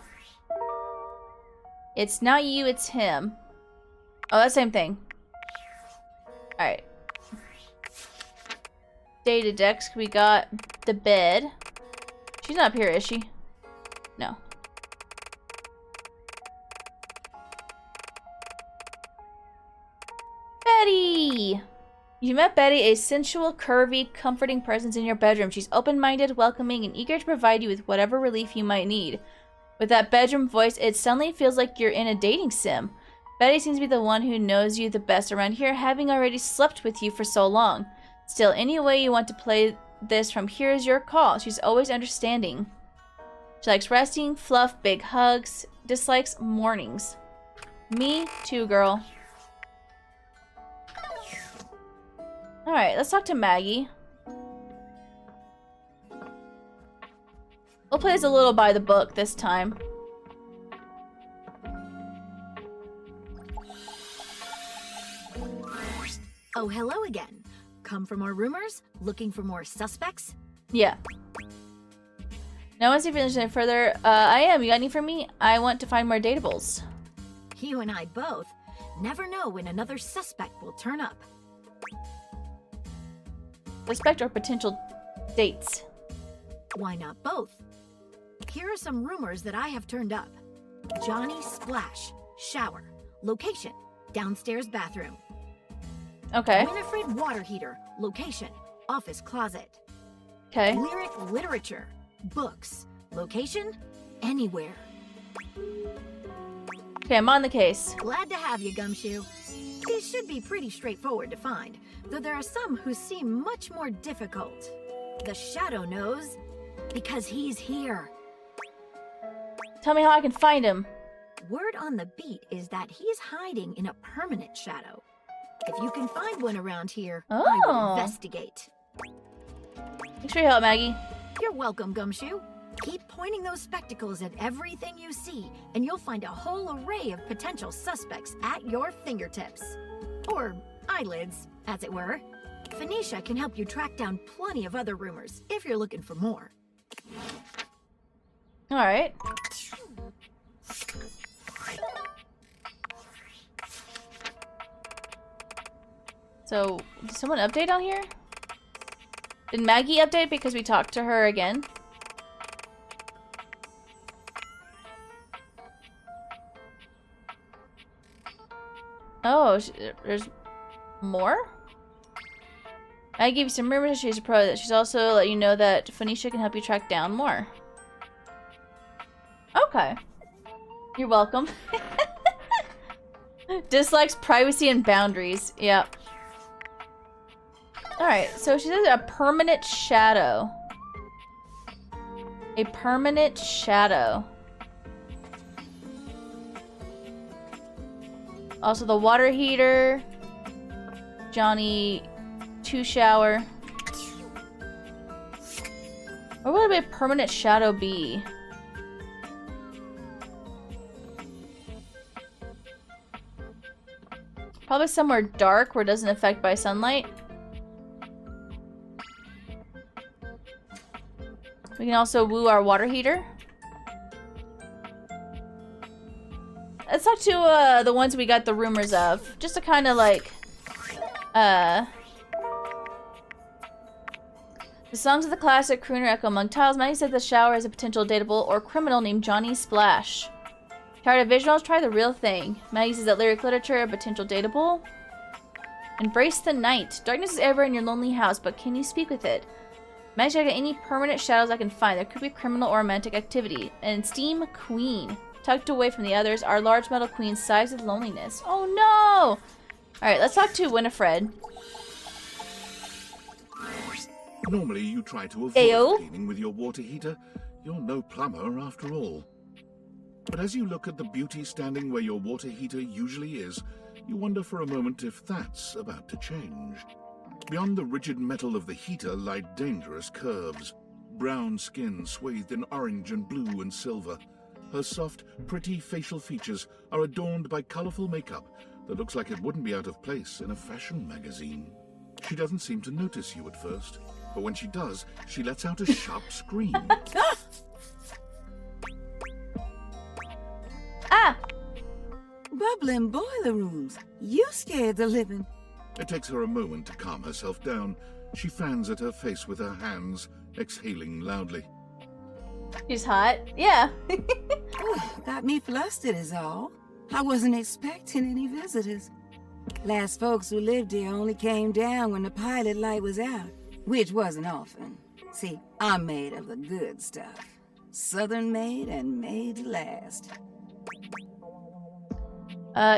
[SPEAKER 1] It's not you, it's him. Oh, that's the same thing. Alright. Data decks, we got the bed. She's not up here, is she? No. Betty! You met Betty, a sensual, curvy, comforting presence in your bedroom. She's open-minded, welcoming, and eager to provide you with whatever relief you might need. With that bedroom voice, it suddenly feels like you're in a dating sim. Betty seems to be the one who knows you the best around here, having already slept with you for so long. Still, any way you want to play this from here is your call. She's always understanding. She likes resting, fluff, big hugs, dislikes mornings. Me too, girl. Alright, let's talk to Maggie. We'll play this a little by the book this time.
[SPEAKER 10] Oh, hello again. Come for more rumors? Looking for more suspects?
[SPEAKER 1] Yeah. No one's even any further. I am. You got any for me? I want to find more datables.
[SPEAKER 10] You and I both. Never know when another suspect will turn up.
[SPEAKER 1] Suspect or potential dates?
[SPEAKER 10] Why not both? Here are some rumors that I have turned up. Johnny Splash. Shower. Location. Downstairs bathroom.
[SPEAKER 1] Okay.
[SPEAKER 10] Winifred water heater. Location. Office closet.
[SPEAKER 1] Okay.
[SPEAKER 10] Lyric literature. Books. Location. Anywhere.
[SPEAKER 1] Okay, I'm on the case.
[SPEAKER 10] Glad to have you, Gumshoe. These should be pretty straightforward to find, though there are some who seem much more difficult. The Shadow knows, because he's here.
[SPEAKER 1] Tell me how I can find him.
[SPEAKER 10] Word on the beat is that he's hiding in a permanent shadow. If you can find one around here, I will investigate.
[SPEAKER 1] Thanks for your help, Maggie.
[SPEAKER 10] You're welcome, Gumshoe. Keep pointing those spectacles at everything you see, and you'll find a whole array of potential suspects at your fingertips. Or eyelids, as it were. Phoenicia can help you track down plenty of other rumors, if you're looking for more.
[SPEAKER 1] Alright. So, did someone update on here? Did Maggie update because we talked to her again? Oh, there's more? I gave you some rumors. She's a pro. She's also let you know that Phoenicia can help you track down more. Okay. You're welcome. Dislikes privacy and boundaries. Yep. Alright, so she says a permanent shadow. A permanent shadow. Also the water heater. Johnny 2 shower. Where would a permanent shadow be? Probably somewhere dark where it doesn't affect by sunlight. We can also woo our water heater. Let's talk to the ones we got the rumors of. Just to kind of like... The songs of the classic crooner echo among tiles. Maggie said the shower is a potential dateable or criminal named Johnny Splash. Tired of visuals? Try the real thing. Maggie says that lyric literature, a potential dateable. Embrace the night. Darkness is everywhere in your lonely house, but can you speak with it? Maggie said I got any permanent shadows I can find. There could be criminal or romantic activity. And Steam Queen. Tucked away from the others, our large metal queen sighs with loneliness. Oh no! Alright, let's talk to Winifred.
[SPEAKER 2] Normally you try to avoid
[SPEAKER 1] Ayo.
[SPEAKER 2] cleaning with your water heater. You're no plumber after all. But as you look at the beauty standing where your water heater usually is, you wonder for a moment if that's about to change. Beyond the rigid metal of the heater lie dangerous curves. Brown skin swathed in orange and blue and silver. Her soft, pretty facial features are adorned by colorful makeup that looks like it wouldn't be out of place in a fashion magazine. She doesn't seem to notice you at first, but when she does, she lets out a sharp scream.
[SPEAKER 1] Ah!
[SPEAKER 13] Bubbling boiler rooms. You scared the living.
[SPEAKER 2] It takes her a moment to calm herself down. She fans at her face with her hands, exhaling loudly.
[SPEAKER 1] She's hot. Yeah.
[SPEAKER 13] Got me flustered is all. I wasn't expecting any visitors. Last folks who lived here only came down when the pilot light was out, which wasn't often. See, I'm made of the good stuff. Southern made and made to last.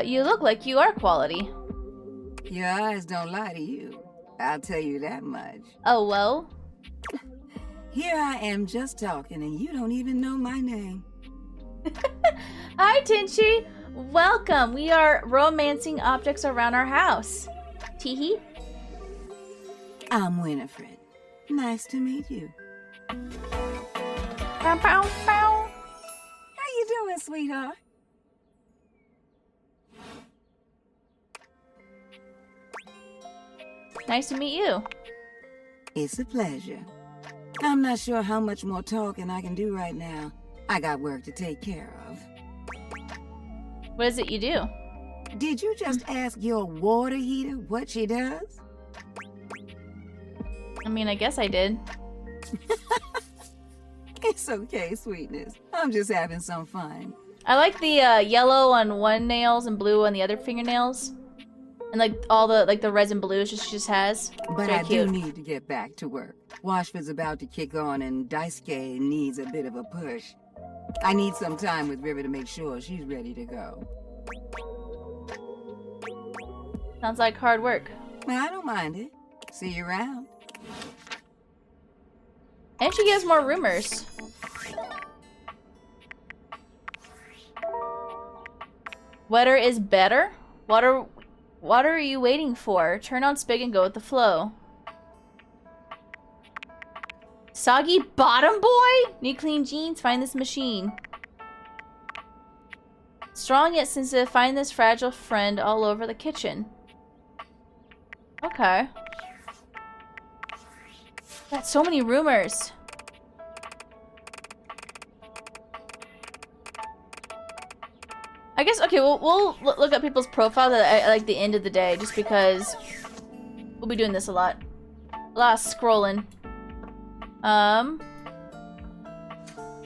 [SPEAKER 1] You look like you are quality.
[SPEAKER 13] Your eyes don't lie to you. I'll tell you that much.
[SPEAKER 1] Oh, well.
[SPEAKER 13] Here I am just talking and you don't even know my name.
[SPEAKER 1] Hi, Tinchi. Welcome. We are romancing objects around our house. Teehee.
[SPEAKER 13] I'm Winifred. Nice to meet you.
[SPEAKER 1] Bow, bow, bow.
[SPEAKER 13] How you doing, sweetheart?
[SPEAKER 1] Nice to meet you.
[SPEAKER 13] It's a pleasure. I'm not sure how much more talking I can do right now. I got work to take care of.
[SPEAKER 1] What is it you do?
[SPEAKER 13] Did you just ask your water heater what she does?
[SPEAKER 1] I mean, I guess I did.
[SPEAKER 13] It's okay, sweetness. I'm just having some fun.
[SPEAKER 1] I like the yellow on one nails and blue on the other fingernails. And like all the the reds and blues she just has.
[SPEAKER 13] But
[SPEAKER 1] very
[SPEAKER 13] I
[SPEAKER 1] cute.
[SPEAKER 13] do need to get back to work. Washford's about to kick on and Daisuke needs a bit of a push. I need some time with River to make sure she's ready to go.
[SPEAKER 1] Sounds like hard work.
[SPEAKER 13] I don't mind it. See you around.
[SPEAKER 1] And she gives more rumors. Wetter is better? What are you waiting for? Turn on Spig and go with the flow. Soggy bottom boy? Need clean jeans? Find this machine. Strong yet sensitive. Find this fragile friend all over the kitchen. Okay. Got so many rumors. I guess, okay, we'll look at people's profiles at like the end of the day, just because we'll be doing this a lot. A lot of scrolling.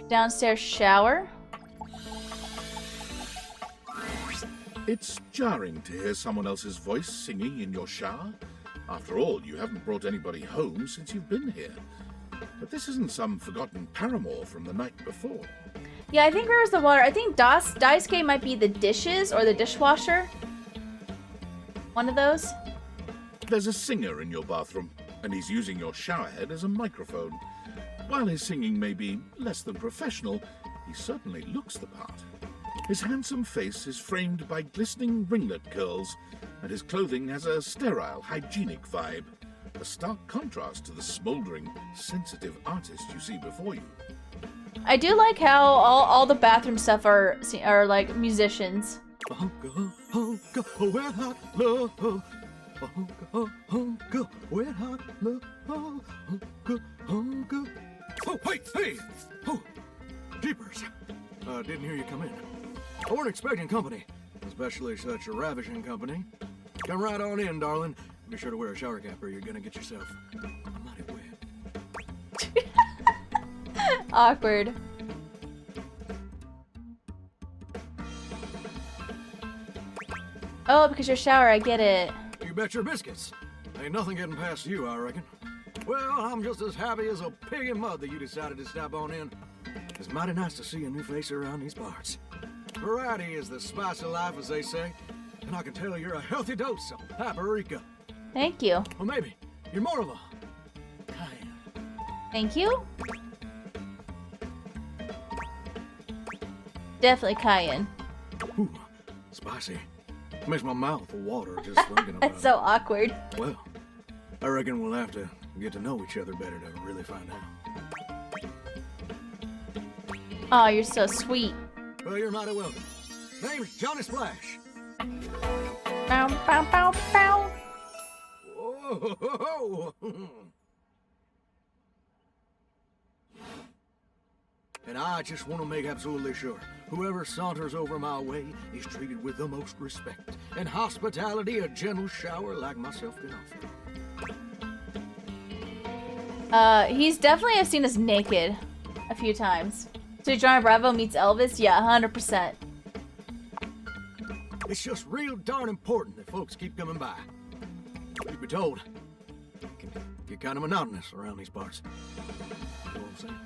[SPEAKER 1] Downstairs shower.
[SPEAKER 2] It's jarring to hear someone else's voice singing in your shower. After all, you haven't brought anybody home since you've been here. But this isn't some forgotten paramour from the night before.
[SPEAKER 1] Yeah, I think where's the water? I think Daisuke might be the dishes or the dishwasher. One of those.
[SPEAKER 2] There's a singer in your bathroom, and he's using your showerhead as a microphone. While his singing may be less than professional, he certainly looks the part. His handsome face is framed by glistening ringlet curls, and his clothing has a sterile, hygienic vibe, a stark contrast to the smouldering, sensitive artist you see before you.
[SPEAKER 1] I do like how all the bathroom stuff are like musicians.
[SPEAKER 4] Oh, hey! Oh, jeepers. Didn't hear you come in. I weren't expecting company, especially such a ravishing company. Come right on in, darling. Be sure to wear a shower cap or you're gonna get yourself mighty wet.
[SPEAKER 1] Awkward. Oh, because your shower, I get it.
[SPEAKER 4] You bet your biscuits. Ain't nothing getting past you, I reckon. Well, I'm just as happy as a pig in mud that you decided to stop on in. It's mighty nice to see a new face around these parts. Variety is the spice of life, as they say, and I can tell you're a healthy dose of paprika.
[SPEAKER 1] Thank you.
[SPEAKER 4] Or maybe you're more of a
[SPEAKER 1] Thank you. Definitely cayenne.
[SPEAKER 4] Ooh, spicy. Makes my mouth water just thinking about it.
[SPEAKER 1] That's so awkward.
[SPEAKER 4] Well, I reckon we'll have to get to know each other better to really find out.
[SPEAKER 1] Oh, you're so sweet.
[SPEAKER 4] Well, you're mighty welcome. Name's Johnny Splash.
[SPEAKER 1] Bow, bow, bow, bow.
[SPEAKER 4] Whoa. And I just want to make absolutely sure whoever saunters over my way is treated with the most respect and hospitality a gentle shower like myself can offer.
[SPEAKER 1] He's definitely, I've seen us naked a few times. So Johnny Bravo meets Elvis? Yeah, 100%.
[SPEAKER 4] It's just real darn important that folks keep coming by. You'd be told, it can get kind of monotonous around these parts. You know what I'm saying?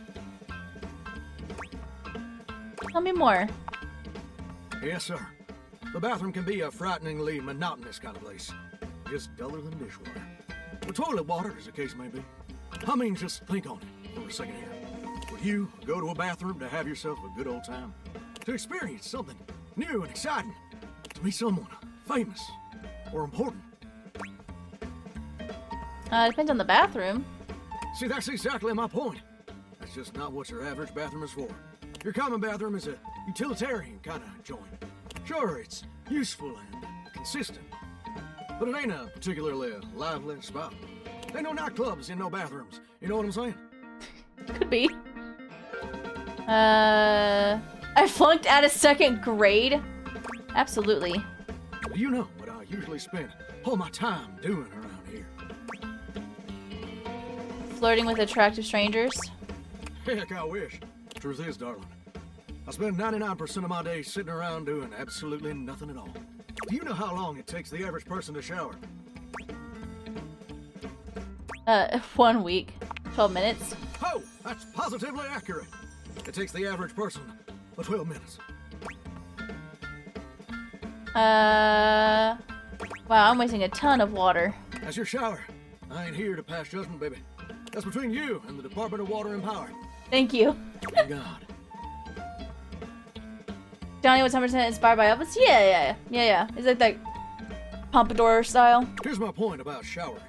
[SPEAKER 1] Tell me more.
[SPEAKER 4] Yes, sir. The bathroom can be a frighteningly monotonous kind of place. Just duller than dishwater. Or toilet water, as the case may be. I mean, just think on it for a second here. Would you go to a bathroom to have yourself a good old time? To experience something new and exciting? To meet someone famous or important?
[SPEAKER 1] Depends on the bathroom.
[SPEAKER 4] See, that's exactly my point. That's just not what your average bathroom is for. Your common bathroom is a utilitarian kind of joint. Sure, it's useful and consistent, but it ain't a particularly lively spot. Ain't no nightclubs in no bathrooms. You know what I'm saying?
[SPEAKER 1] Could be. I flunked out of 2nd grade? Absolutely.
[SPEAKER 4] Do you know what I usually spend all my time doing around here?
[SPEAKER 1] Flirting with attractive strangers?
[SPEAKER 4] Heck, I wish. Truth is, darling, I spend 99% of my day sitting around doing absolutely nothing at all. Do you know how long it takes the average person to shower?
[SPEAKER 1] 1 week. 12 minutes.
[SPEAKER 4] Oh, that's positively accurate. It takes the average person 12 minutes.
[SPEAKER 1] Wow, I'm wasting a ton of water.
[SPEAKER 4] That's your shower. I ain't here to pass judgment, baby. That's between you and the Department of Water and Power.
[SPEAKER 1] Thank you.
[SPEAKER 4] God.
[SPEAKER 1] Johnny was 100% inspired by Elvis? Yeah. It's like that pompadour style.
[SPEAKER 4] Here's my point about showering.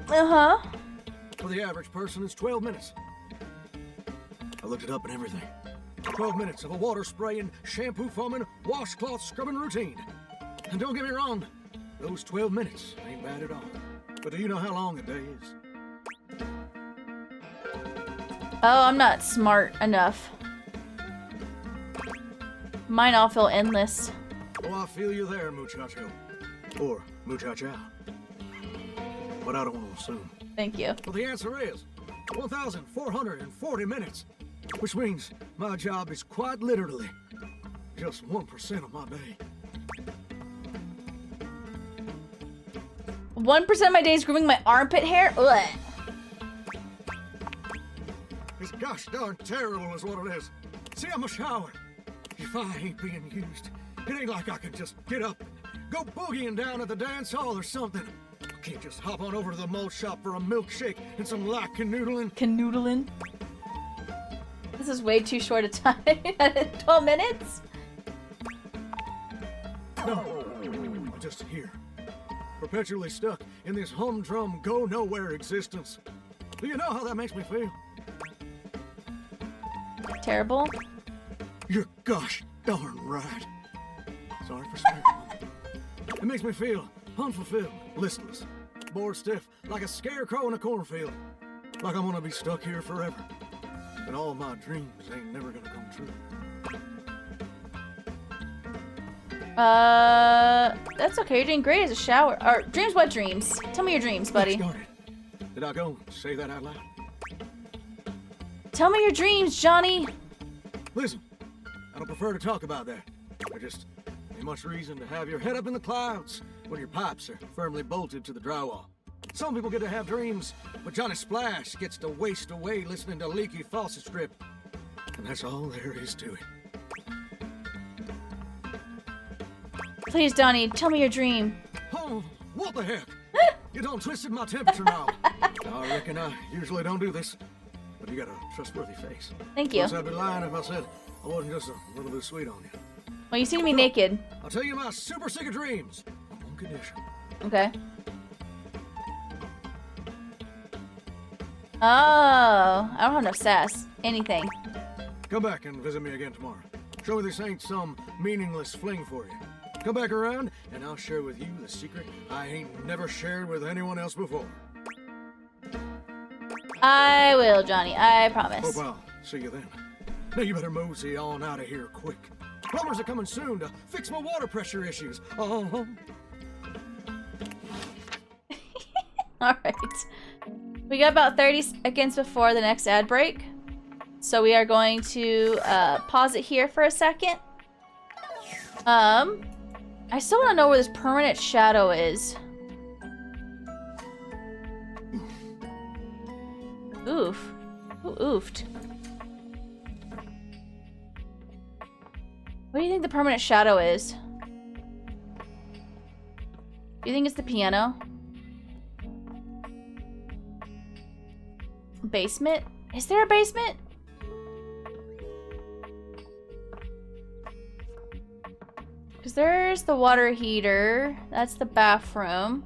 [SPEAKER 1] Uh-huh.
[SPEAKER 4] For the average person, it's 12 minutes. I looked it up and everything. 12 minutes of a water spraying, shampoo foaming, washcloth scrubbing routine. And don't get me wrong, those 12 minutes ain't bad at all. But do you know how long a day is?
[SPEAKER 1] Oh, I'm not smart enough. Mine all feel endless.
[SPEAKER 4] Oh, I feel you there, muchacho. Or muchacha. But I don't want to assume.
[SPEAKER 1] Thank you.
[SPEAKER 4] Well, the answer is 1,440 minutes. Which means my job is quite literally just 1% of my day.
[SPEAKER 1] 1% of my day is grooming my armpit hair? Ugh.
[SPEAKER 4] It's gosh darn terrible is what it is. See, I'm a shower. If I ain't being used, it ain't like I can just get up and go boogieing down at the dance hall or something. I can't just hop on over to the malt shop for a milkshake and some light canoodling.
[SPEAKER 1] Canoodling? This is way too short a time. 12 minutes?
[SPEAKER 4] No, I'm just here. Perpetually stuck in this humdrum, go-nowhere existence. Do you know how that makes me feel?
[SPEAKER 1] Terrible.
[SPEAKER 4] You're gosh darn right. Sorry for swearing. It makes me feel unfulfilled, listless, bored stiff, like a scarecrow in a cornfield. Like I'm gonna be stuck here forever. And all my dreams ain't never gonna come true.
[SPEAKER 1] That's okay. You're doing great as a shower. Or dreams? What dreams? Tell me your dreams, buddy.
[SPEAKER 4] Did I go and say that out loud?
[SPEAKER 1] Tell me your dreams, Johnny.
[SPEAKER 4] Listen, I don't prefer to talk about that. There just ain't much reason to have your head up in the clouds when your pipes are firmly bolted to the drywall. Some people get to have dreams, but Johnny Splash gets to waste away listening to leaky faucet strip. And that's all there is to it.
[SPEAKER 1] Please, Donnie, tell me your dream.
[SPEAKER 4] Oh, what the heck? You done twisted my temperature now. I reckon I usually don't do this, but you got a trustworthy face.
[SPEAKER 1] Thank you.
[SPEAKER 4] Plus, I'd be lying if I said I wasn't just a little bit sweet on you.
[SPEAKER 1] Well, you seem to be naked.
[SPEAKER 4] I'll tell you my super secret dreams. On one condition.
[SPEAKER 1] Okay. Oh, I don't have enough sass. Anything.
[SPEAKER 4] Come back and visit me again tomorrow. Show me this ain't some meaningless fling for you. Come back around, and I'll share with you the secret I ain't never shared with anyone else before.
[SPEAKER 1] I will, Johnny. I promise.
[SPEAKER 4] Hope I'll see you then. Now you better mosey on out of here quick. Plumbers are coming soon to fix my water pressure issues.
[SPEAKER 1] Alright. We got about 30 seconds before the next ad break. So we are going to pause it here for a second. I still want to know where this permanent shadow is. Oof. Who oofed? What do you think the permanent shadow is? Do you think it's the piano? Basement? Is there a basement? Because there's the water heater. That's the bathroom.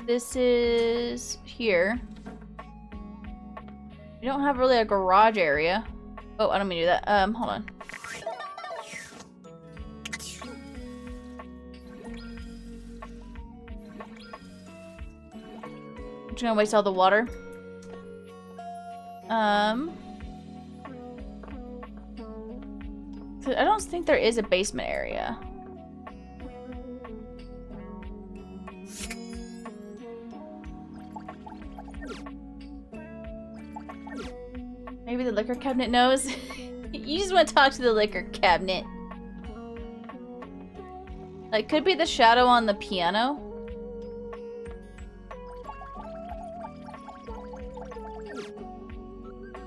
[SPEAKER 1] This is here. We don't have really a garage area. Oh, I don't mean to do that. Hold on. I'm just gonna waste all the water. I don't think there is a basement area. Maybe the liquor cabinet knows. You just want to talk to the liquor cabinet. Like, could be the shadow on the piano.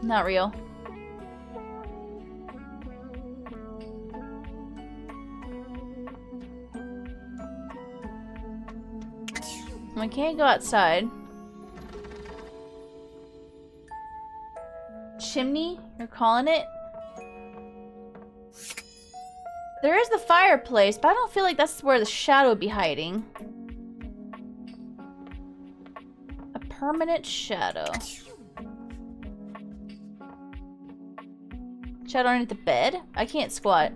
[SPEAKER 1] Not real. I can't go outside. Chimney? You're calling it? There is the fireplace, but I don't feel like that's where the shadow would be hiding. A permanent shadow. Shadow underneath the bed? I can't squat.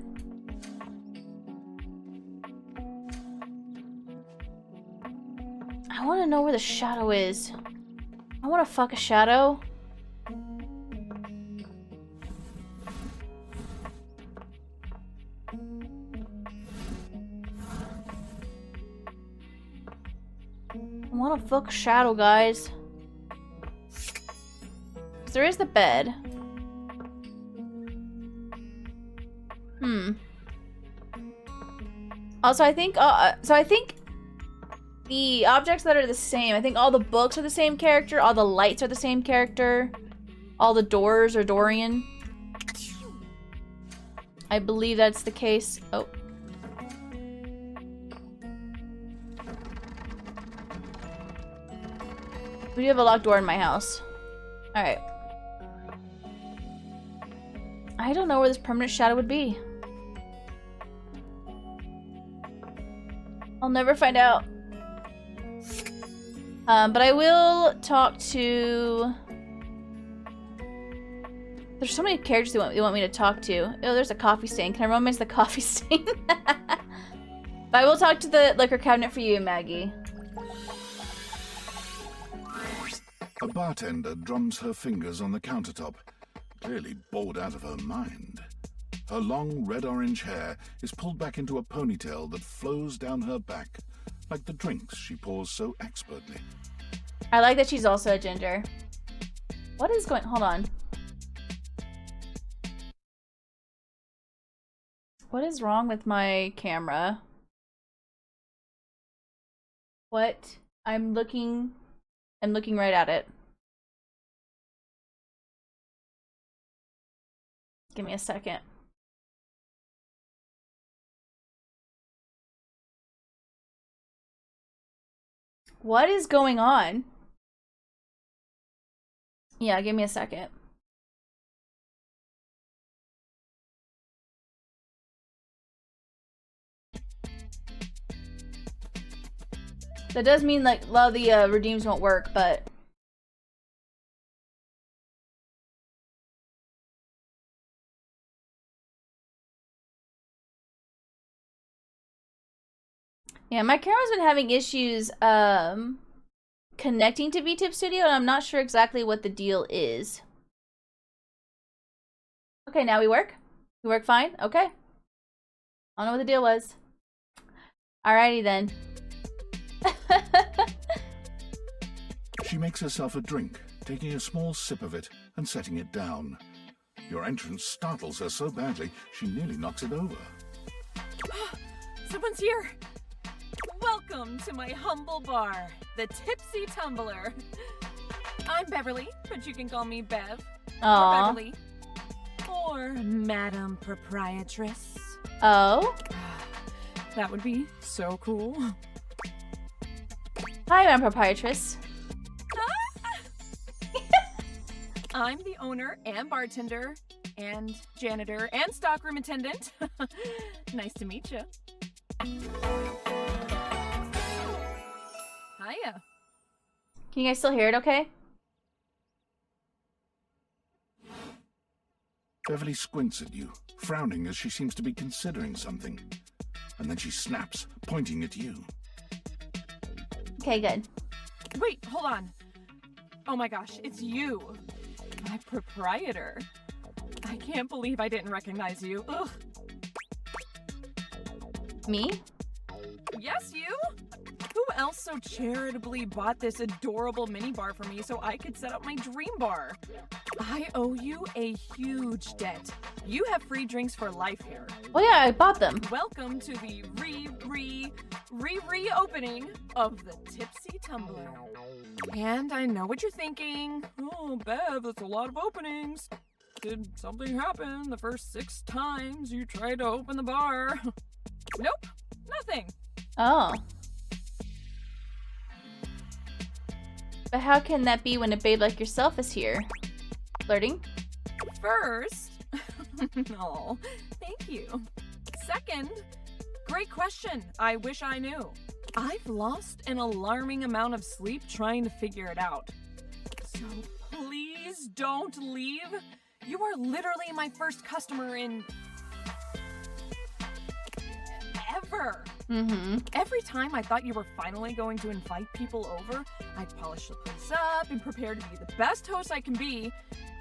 [SPEAKER 1] I want to know where the shadow is. I want to fuck a shadow. I want to fuck a shadow, guys. 'Cause there is the bed. Also, I think, the objects that are the same, I think all the books are the same character, all the lights are the same character, all the doors are Dorian. I believe that's the case. Oh. We do have a locked door in my house. Alright. I don't know where this permanent shadow would be. I'll never find out. But I will talk to... There's so many characters they want me to talk to. Oh, there's a coffee stain. Can I romance the coffee stain? But I will talk to the liquor cabinet for you, Maggie.
[SPEAKER 2] A bartender drums her fingers on the countertop, clearly bored out of her mind. Her long red-orange hair is pulled back into a ponytail that flows down her back, like the drinks she pours so expertly.
[SPEAKER 1] I like that she's also a ginger. What is going... Hold on. What is wrong with my camera? What? I'm looking right at it. Give me a second. What is going on? Yeah, give me a second. That does mean like a lot of the redeems won't work, but yeah, my camera's been having issues connecting to VTube Studio, and I'm not sure exactly what the deal is. Okay, now we work? We work fine? Okay. I don't know what the deal was. Alrighty then.
[SPEAKER 2] She makes herself a drink, taking a small sip of it and setting it down. Your entrance startles her so badly, she nearly knocks it over.
[SPEAKER 10] Someone's here. Welcome to my humble bar, the Tipsy Tumbler. I'm Beverly, but you can call me Bev.
[SPEAKER 1] Aww.
[SPEAKER 10] Or Beverly. Or Madam Proprietress.
[SPEAKER 1] Oh?
[SPEAKER 10] That would be so cool.
[SPEAKER 1] Hi, I'm Proprietress.
[SPEAKER 10] I'm the owner and bartender and janitor and stockroom attendant. Nice to meet you. Hiya.
[SPEAKER 1] Can you guys still hear it okay?
[SPEAKER 2] Beverly squints at you, frowning as she seems to be considering something. And then she snaps, pointing at you.
[SPEAKER 1] Okay, good.
[SPEAKER 10] Wait, hold on. Oh my gosh, it's you. My proprietor. I can't believe I didn't recognize you. Ugh.
[SPEAKER 1] Me?
[SPEAKER 10] Yes, you? Who else so charitably bought this adorable minibar for me so I could set up my dream bar? I owe you a huge debt. You have free drinks for life here.
[SPEAKER 1] Oh yeah, I bought them.
[SPEAKER 10] Welcome to the reopening of the Tipsy Tumbler. And I know what you're thinking. Oh, Bev, that's a lot of openings. Did something happen the first 6 times you tried to open the bar? Nope, nothing.
[SPEAKER 1] Oh. But how can that be when a babe like yourself is here? Flirting?
[SPEAKER 10] First, no, thank you. Second, great question. I wish I knew. I've lost an alarming amount of sleep trying to figure it out. So please don't leave. You are literally my first customer in ever.
[SPEAKER 1] Mm-hmm.
[SPEAKER 10] Every time I thought you were finally going to invite people over, I'd polish the place up and prepare to be the best host I can be.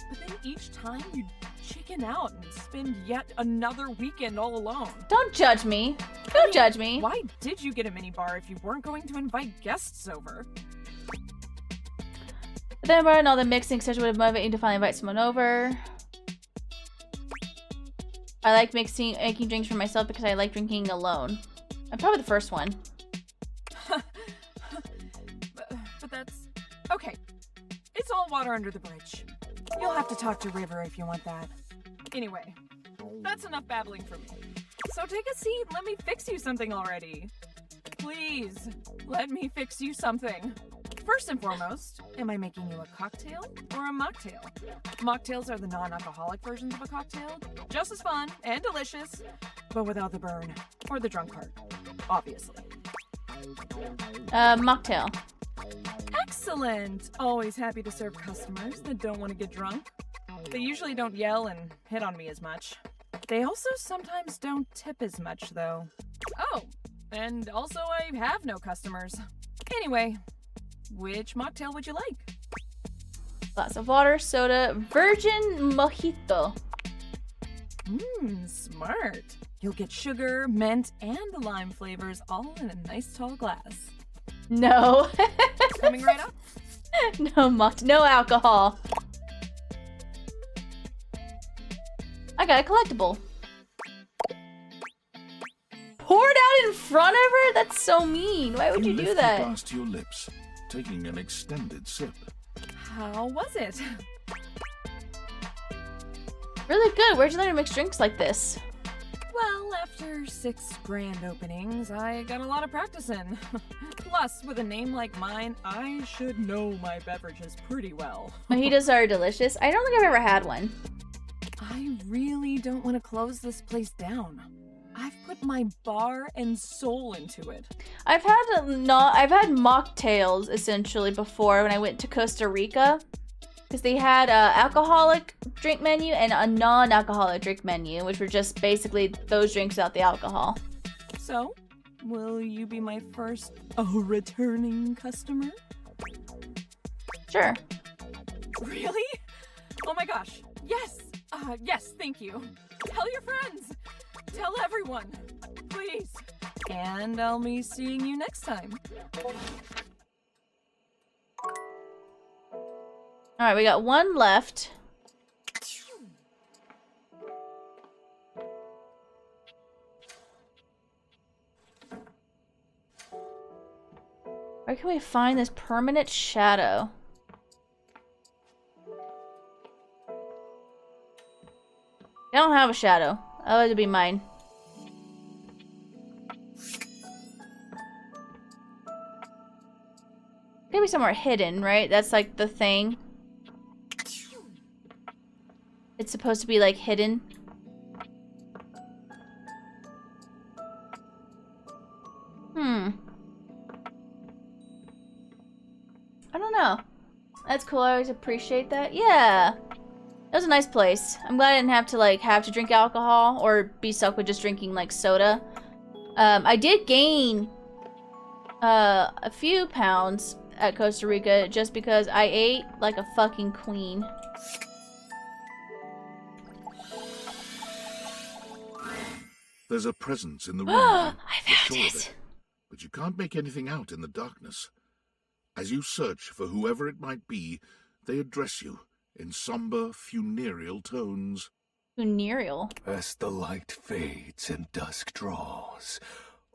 [SPEAKER 10] But then each time you'd chicken out and spend yet another weekend all alone.
[SPEAKER 1] Don't judge me. Don't judge me.
[SPEAKER 10] Why did you get a minibar if you weren't going to invite guests over?
[SPEAKER 1] But then and all the mixing such would motivate you to finally invite someone over. I like making drinks for myself because I like drinking alone. I'm probably the first one.
[SPEAKER 10] but that's... Okay. It's all water under the bridge. You'll have to talk to River if you want that. Anyway, that's enough babbling for me. So take a seat and let me fix you something already. Please, let me fix you something.
[SPEAKER 14] First and foremost, am I making you a cocktail or a mocktail? Mocktails are the non-alcoholic versions of a cocktail. Just as fun and delicious, but without the burn or the drunk part, obviously.
[SPEAKER 1] Mocktail.
[SPEAKER 14] Excellent! Always happy to serve customers that don't want to get drunk. They usually don't yell and hit on me as much. They also sometimes don't tip as much, though. Oh, and also I have no customers. Anyway, which mocktail would you like?
[SPEAKER 1] Glass of water, soda, virgin mojito.
[SPEAKER 14] Smart. You'll get sugar, mint, and the lime flavors all in a nice tall glass.
[SPEAKER 1] No.
[SPEAKER 14] Coming right up?
[SPEAKER 1] No alcohol. I got a collectible. Poured out in front of her? That's so mean. Why would you do
[SPEAKER 2] lift
[SPEAKER 1] that?
[SPEAKER 2] the glass to your lips, taking an extended sip.
[SPEAKER 14] How was it?
[SPEAKER 1] Really good. Where'd you learn to mix drinks like this?
[SPEAKER 14] Well, after 6 grand openings, I got a lot of practice in. Plus, with a name like mine, I should know my beverages pretty well.
[SPEAKER 1] Mojitos are delicious. I don't think I've ever had one.
[SPEAKER 14] I really don't want to close this place down. I've put my bar and soul into it.
[SPEAKER 1] I've had mocktails essentially before when I went to Costa Rica, because they had a alcoholic drink menu and a non-alcoholic drink menu, which were just basically those drinks without the alcohol.
[SPEAKER 14] So, will you be my first returning customer?
[SPEAKER 1] Sure.
[SPEAKER 14] Really? Oh my gosh. Yes. Yes, thank you. Tell your friends. Tell everyone. Please. And I'll be seeing you next time.
[SPEAKER 1] Alright, we got one left. Where can we find this permanent shadow? I don't have a shadow. I'd like to be mine. Gotta be somewhere hidden, right? That's like the thing. It's supposed to be like hidden. I don't know. That's cool. I always appreciate that. Yeah. That was a nice place. I'm glad I didn't have to drink alcohol or be stuck with just drinking like soda. I did gain a few pounds at Costa Rica just because I ate like a fucking queen.
[SPEAKER 2] There's a presence in the room.
[SPEAKER 1] I found it.
[SPEAKER 2] But you can't make anything out in the darkness. As you search for whoever it might be, they address you in somber, funereal tones.
[SPEAKER 1] Funereal?
[SPEAKER 15] As the light fades and dusk draws,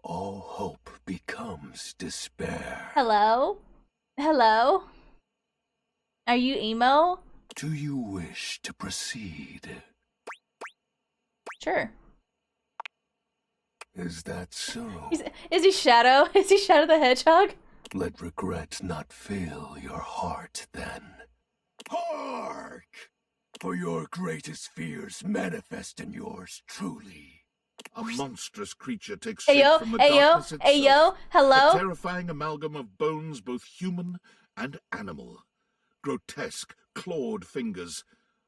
[SPEAKER 15] all hope becomes despair.
[SPEAKER 1] Hello? Hello? Are you emo?
[SPEAKER 15] Do you wish to proceed?
[SPEAKER 1] Sure.
[SPEAKER 15] Is that so?
[SPEAKER 1] Is he Shadow? Is he Shadow the Hedgehog?
[SPEAKER 15] Let regret not fill your heart then. Hark! For your greatest fears manifest in yours truly.
[SPEAKER 2] A monstrous creature takes shape from the darkness itself.
[SPEAKER 1] Ayo, hello?
[SPEAKER 2] A terrifying amalgam of bones, both human and animal. Grotesque, clawed fingers,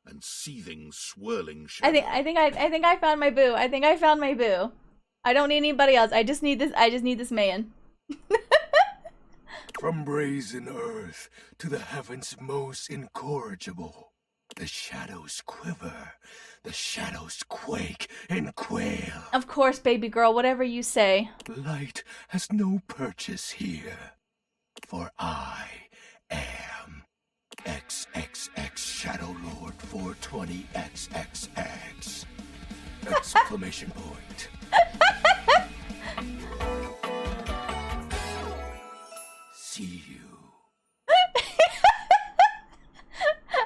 [SPEAKER 2] and seething, swirling shadow.
[SPEAKER 1] I think I found my boo. I think I found my boo. I don't need anybody else. I just need this man.
[SPEAKER 15] From brazen earth to the heavens most incorrigible, the shadows quiver, the shadows quake and quail.
[SPEAKER 1] Of course, baby girl, whatever you say.
[SPEAKER 15] Light has no purchase here, for I am XXX Shadow Lord 420XXX! Exclamation point. See you.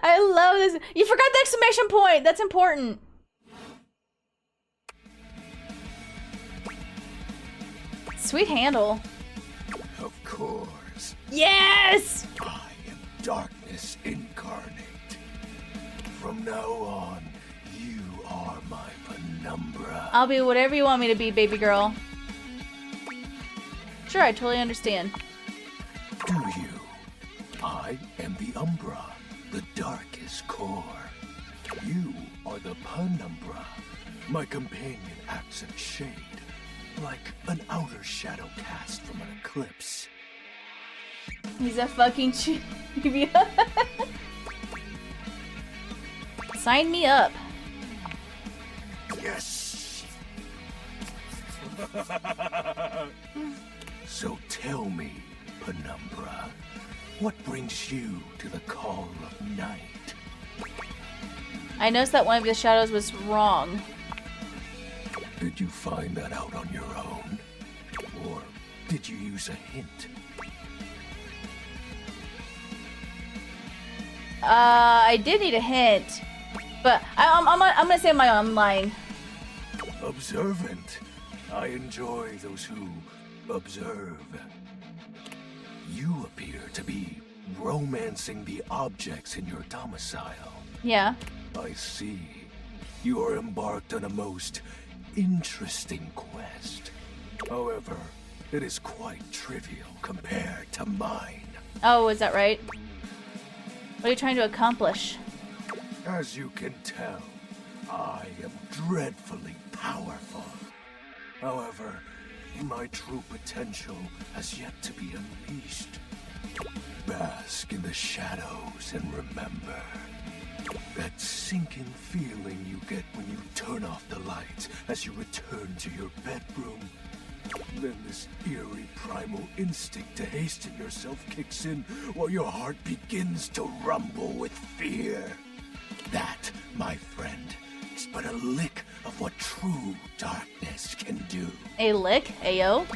[SPEAKER 1] I love this. You forgot the exclamation point. That's important. Sweet handle.
[SPEAKER 15] Of course.
[SPEAKER 1] Yes!
[SPEAKER 15] now on, you are my penumbra.
[SPEAKER 1] I'll be whatever you want me to be, baby girl. Sure, I totally understand.
[SPEAKER 15] Do you? I am the Umbra, the darkest core. You are the penumbra. My companion acts in shade, like an outer shadow cast from an eclipse.
[SPEAKER 1] He's a fucking trivia. Sign me up.
[SPEAKER 15] Yes! So tell me, Penumbra, what brings you to the call of night?
[SPEAKER 1] I noticed that one of the shadows was wrong.
[SPEAKER 15] Did you find that out on your own? Or did you use a hint?
[SPEAKER 1] I did need a hint. But I'm gonna say I'm lying.
[SPEAKER 15] Observant. I enjoy those who observe. You appear to be romancing the objects in your domicile.
[SPEAKER 1] Yeah.
[SPEAKER 15] I see. You are embarked on a most interesting quest. However, it is quite trivial compared to mine.
[SPEAKER 1] Oh, is that right? What are you trying to accomplish?
[SPEAKER 15] As you can tell, I am dreadfully powerful. However, my true potential has yet to be unleashed. Bask in the shadows and remember that sinking feeling you get when you turn off the lights as you return to your bedroom. Then this eerie primal instinct to hasten yourself kicks in while your heart begins to rumble with fear. That, my friend, is but a lick of what true darkness can do.
[SPEAKER 1] A lick? Ayo?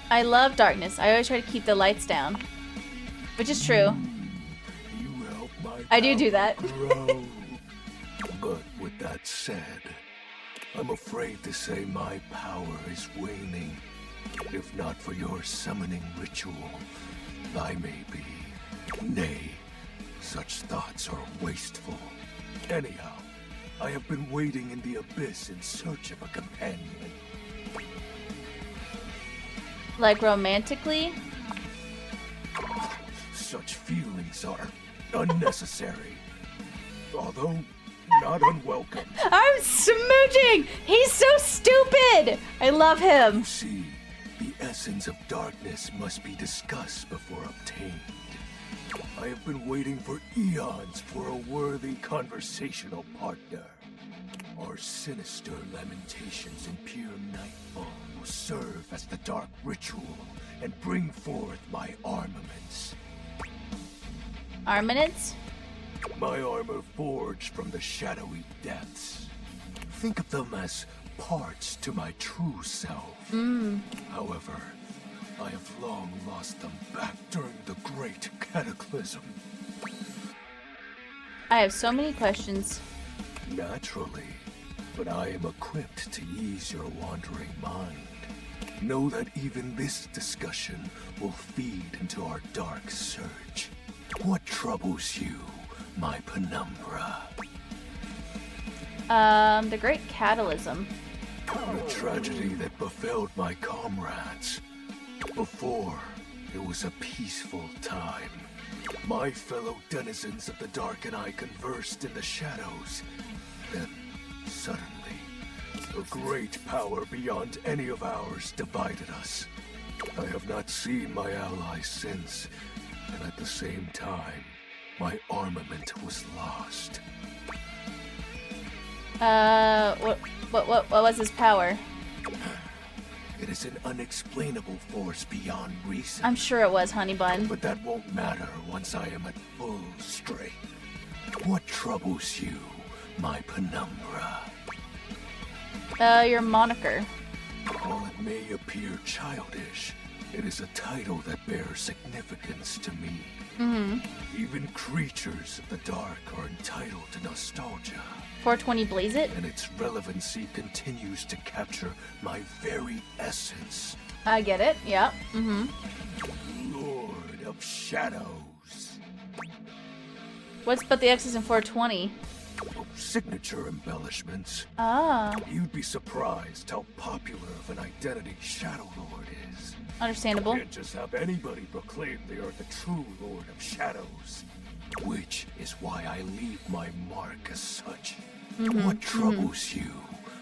[SPEAKER 1] I love darkness. I always try to keep the lights down. Which is true.
[SPEAKER 15] You help my
[SPEAKER 1] I do that.
[SPEAKER 15] grow. But with that said, I'm afraid to say my power is waning. If not for your summoning ritual, I may be. Nay, such thoughts are wasteful. Anyhow, I have been waiting in the abyss in search of a companion.
[SPEAKER 1] Like romantically?
[SPEAKER 15] Such feelings are unnecessary. Although not unwelcome.
[SPEAKER 1] I'm smooching! He's so stupid! I love him.
[SPEAKER 15] You see, the essence of darkness must be discussed before obtained. I have been waiting for eons for a worthy conversational partner. Our sinister lamentations in pure nightfall will serve as the dark ritual and bring forth my armaments.
[SPEAKER 1] Armaments?
[SPEAKER 15] My armor forged from the shadowy depths. Think of them as parts to my true self. However, I have long lost them back during the great cataclysm.
[SPEAKER 1] I have so many questions.
[SPEAKER 15] Naturally, but I am equipped to ease your wandering mind. Know that even this discussion will feed into our dark search. What troubles you, my penumbra?
[SPEAKER 1] The Great Catalysm.
[SPEAKER 15] The tragedy that befell my comrades. Before, it was a peaceful time. My fellow denizens of the dark and I conversed in the shadows. Then, suddenly, a great power beyond any of ours divided us. I have not seen my allies since, and at the same time, my armament was lost.
[SPEAKER 1] What was his power?
[SPEAKER 15] It is an unexplainable force beyond reason.
[SPEAKER 1] I'm sure it was, honey bun.
[SPEAKER 15] But that won't matter once I am at full strength. What troubles you, my penumbra?
[SPEAKER 1] Your moniker.
[SPEAKER 15] While it may appear childish, it is a title that bears significance to me. Even creatures of the dark are entitled to nostalgia.
[SPEAKER 1] 420 blaze it?
[SPEAKER 15] And its relevancy continues to capture my very essence.
[SPEAKER 1] I get it, yeah.
[SPEAKER 15] Lord of Shadows.
[SPEAKER 1] What's but the X's in 420?
[SPEAKER 15] Signature embellishments.
[SPEAKER 1] Ah.
[SPEAKER 15] You'd be surprised how popular of an identity Shadow Lord is.
[SPEAKER 1] Understandable.
[SPEAKER 15] Can't just have anybody proclaim they are the true Lord of Shadows. Which is why I leave my mark as such. What troubles you,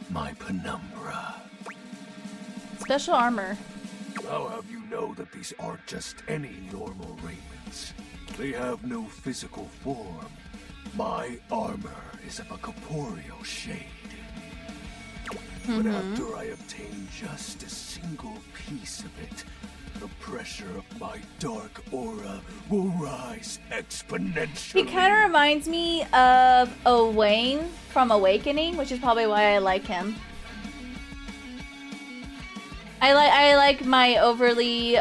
[SPEAKER 15] my penumbra?
[SPEAKER 1] Special armor.
[SPEAKER 15] I'll have you know that these aren't just any normal raiments. They have no physical form. My armor is of a corporeal shade. But after I obtain just a single piece of it, the pressure of my dark aura will rise exponentially.
[SPEAKER 1] He kind of reminds me of Owain from Awakening, which is probably why I like him. I like my overly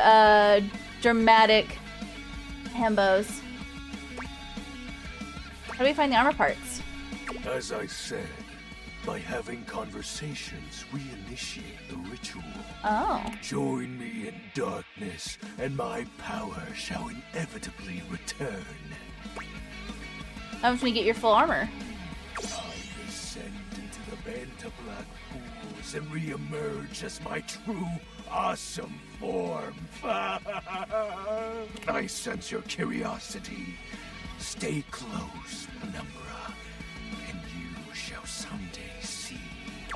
[SPEAKER 1] dramatic hambos. How do we find the armor parts?
[SPEAKER 15] As I said, by having conversations, we initiate the ritual.
[SPEAKER 1] Oh.
[SPEAKER 15] Join me in darkness, and my power shall inevitably return.
[SPEAKER 1] How much we get your full armor?
[SPEAKER 15] I descend into the Banta Black pools and re-emerge as my true, awesome form. I sense your curiosity. Stay close, Penumbra, and you shall someday see.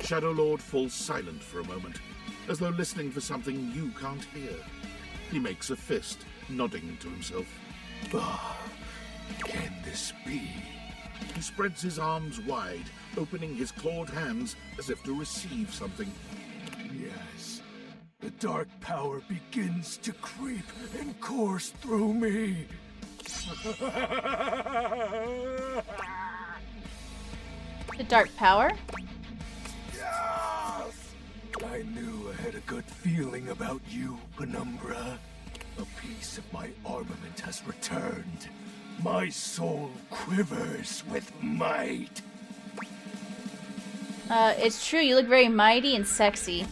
[SPEAKER 2] Shadow Lord falls silent for a moment, as though listening for something you can't hear. He makes a fist, nodding to himself.
[SPEAKER 15] Can this be?
[SPEAKER 2] He spreads his arms wide, opening his clawed hands as if to receive something.
[SPEAKER 15] Yes. The dark power begins to creep and course through me.
[SPEAKER 1] The dark power?
[SPEAKER 15] Yes! I knew I had a good feeling about you, Penumbra. A piece of my armament has returned. My soul quivers with might.
[SPEAKER 1] It's true. You look very mighty and sexy.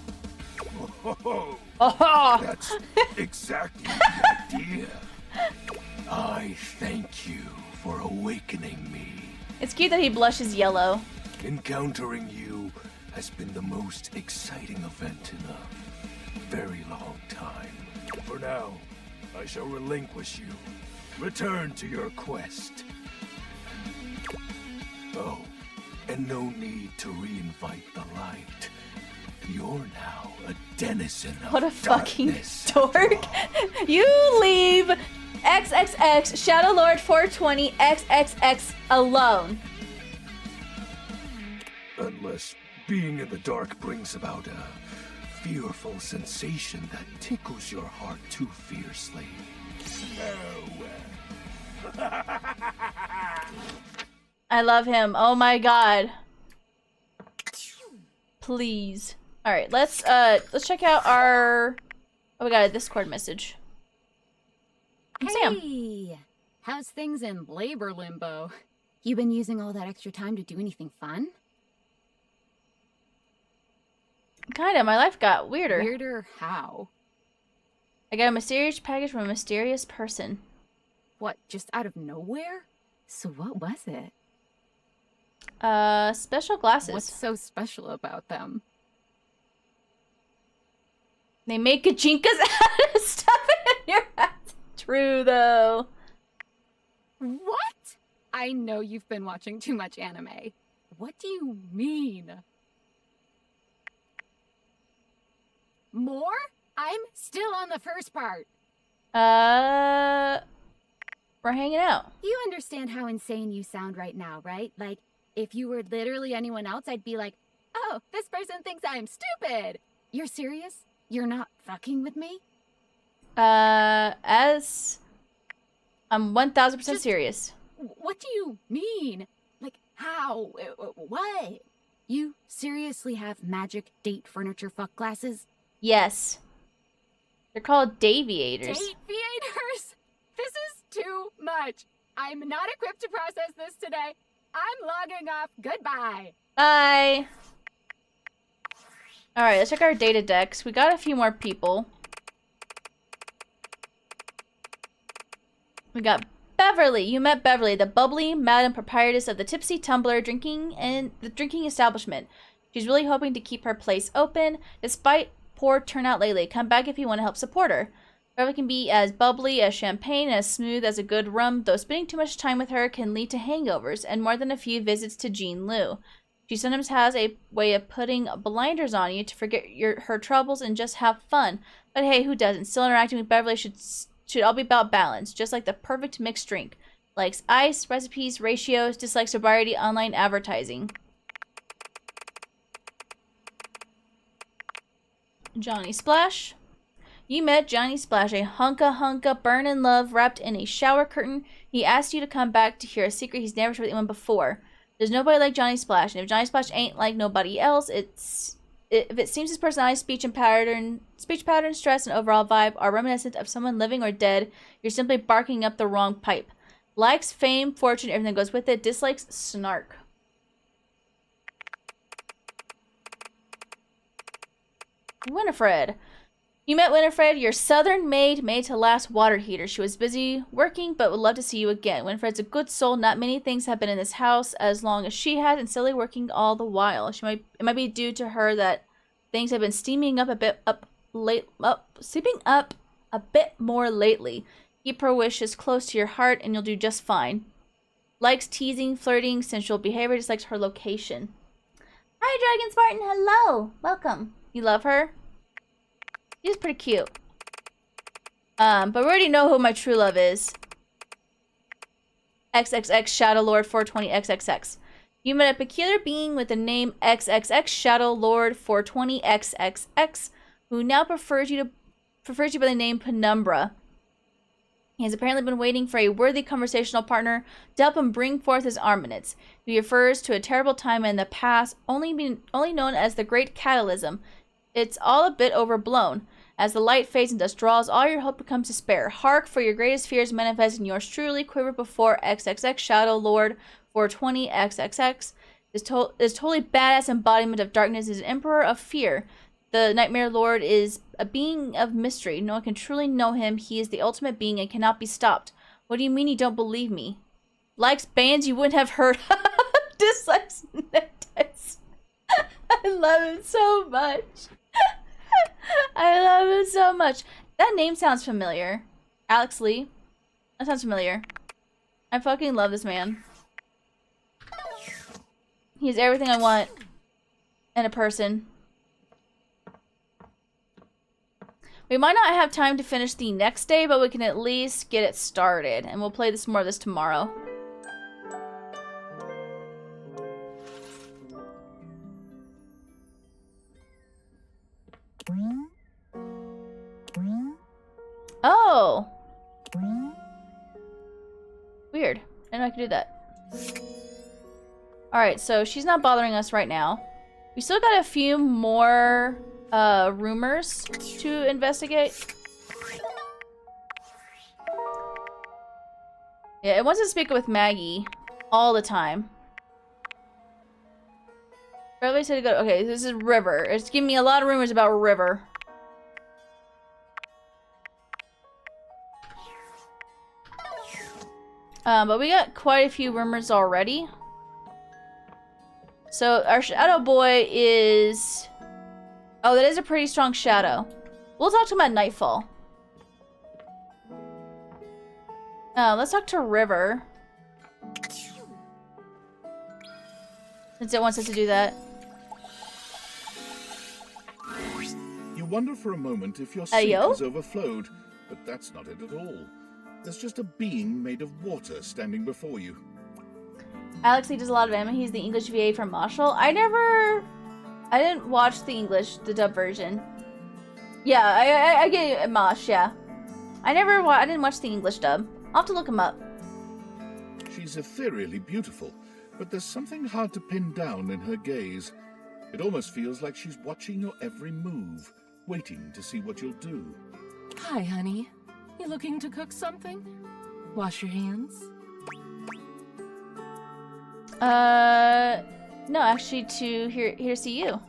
[SPEAKER 15] Oh,
[SPEAKER 1] Oh!
[SPEAKER 15] that's exactly the idea. I thank you for awakening me.
[SPEAKER 1] It's cute that he blushes yellow.
[SPEAKER 15] Encountering you has been the most exciting event in a very long time. For now, I shall relinquish you. Return to your quest. Oh, and no need to reinvite the light. You're now a denizen of
[SPEAKER 1] What a fucking
[SPEAKER 15] darkness,
[SPEAKER 1] dork. You leave XXX Shadow Lord 420 XXX alone.
[SPEAKER 15] Unless being in the dark brings about a fearful sensation that tickles your heart too fiercely.
[SPEAKER 1] I love him. Oh my god. Please. Alright, let's check out our... Oh, we got a Discord message. From Sam.
[SPEAKER 5] Hey! How's things in labor limbo? You been using all that extra time to do anything fun?
[SPEAKER 1] Kinda, my life got weirder.
[SPEAKER 5] Weirder how?
[SPEAKER 1] I got a mysterious package from a mysterious person.
[SPEAKER 5] What, just out of nowhere? So what was it?
[SPEAKER 1] Special glasses.
[SPEAKER 5] What's so special about them?
[SPEAKER 1] They make Kachinkas out of stuff in your ass. True, though.
[SPEAKER 5] What? I know you've been watching too much anime. What do you mean? More? I'm still on the first part.
[SPEAKER 1] We're hanging out.
[SPEAKER 5] You understand how insane you sound right now, right? Like, if you were literally anyone else, I'd be like, oh, this person thinks I'm stupid. You're serious? You're not fucking with me?
[SPEAKER 1] As... I'm 1000% serious.
[SPEAKER 5] What do you mean? Like, how? What? You seriously have magic date furniture fuck glasses?
[SPEAKER 1] Yes. They're called Daviators.
[SPEAKER 5] Daviators? This is too much. I'm not equipped to process this today. I'm logging off. Goodbye.
[SPEAKER 1] Bye. Alright, let's check our data decks. We got a few more people. We got Beverly. You met Beverly, the bubbly madam proprietress of the Tipsy Tumbler drinking establishment. She's really hoping to keep her place open, despite poor turnout lately. Come back if you want to help support her. Beverly can be as bubbly as champagne and as smooth as a good rum, though spending too much time with her can lead to hangovers and more than a few visits to Jean Lou. She sometimes has a way of putting blinders on you to forget her troubles and just have fun. But hey, who doesn't? Still interacting with Beverly should all be about balance, just like the perfect mixed drink. Likes ice, recipes, ratios, dislikes sobriety, online advertising. Johnny Splash. You met Johnny Splash, a hunka burn in love wrapped in a shower curtain. He asked you to come back to hear a secret he's never shared with anyone before. There's nobody like Johnny Splash, and if Johnny Splash ain't like nobody else, if it seems his personality, speech pattern, stress, and overall vibe are reminiscent of someone living or dead, you're simply barking up the wrong pipe. Likes fame, fortune, everything goes with it. Dislikes snark. Winifred. You met Winifred, your southern maid made to last water heater. She was busy working, but would love to see you again. Winifred's a good soul. Not many things have been in this house as long as she has, and silly working all the while. It might be due to her that things have been steaming up a bit more lately. Keep her wishes close to your heart, and you'll do just fine. Likes teasing, flirting, sensual behavior. Dislikes her location. Hi, Dragon Spartan. Hello. Welcome. You love her? She's pretty cute. But we already know who my true love is. XXX Shadow Lord 420 XXX. You met a peculiar being with the name XXX Shadow Lord 420 XXX, who now prefers you by the name Penumbra. He has apparently been waiting for a worthy conversational partner to help him bring forth his armaments. He refers to a terrible time in the past, only known as the Great Catalysm. It's all a bit overblown. As the light fades and dust draws, all your hope becomes despair. Hark, for your greatest fears manifest in yours truly. Quiver before XXX Shadow Lord 420 XXX. This totally badass embodiment of darkness is an emperor of fear. The Nightmare Lord is a being of mystery. No one can truly know him. He is the ultimate being and cannot be stopped. What do you mean you don't believe me? Likes bands you wouldn't have heard of. Dislikes neckties. I love him so much. I love him so much. That name sounds familiar. Alex Lee. That sounds familiar. I fucking love this man. He's everything I want in a person. We might not have time to finish the next day, but we can at least get it started. And we'll play more of this tomorrow. Oh! Weird. I didn't know I could do that. Alright, so she's not bothering us right now. We still got a few more rumors to investigate. Yeah, it wants to speak with Maggie all the time. Beverly said to go. Okay, this is River. It's giving me a lot of rumors about River. But we got quite a few rumors already. So our shadow boy is... Oh, that is a pretty strong shadow. We'll talk to him at nightfall. Let's talk to River. Since it wants us to do that.
[SPEAKER 2] You wonder for a moment if your sink has overflowed, but that's not it at all. There's just a being made of water standing before you.
[SPEAKER 1] Alex, he does a lot of anime. He's the English VA for Marshall. I didn't watch the the dub version. Yeah, I get it, Mosh, yeah. I didn't watch the English dub. I'll have to look him up.
[SPEAKER 2] She's ethereally beautiful, but there's something hard to pin down in her gaze. It almost feels like she's watching your every move, waiting to see what you'll do.
[SPEAKER 10] Hi, honey. You looking to cook something? Wash your hands?
[SPEAKER 1] No, actually to here to see you.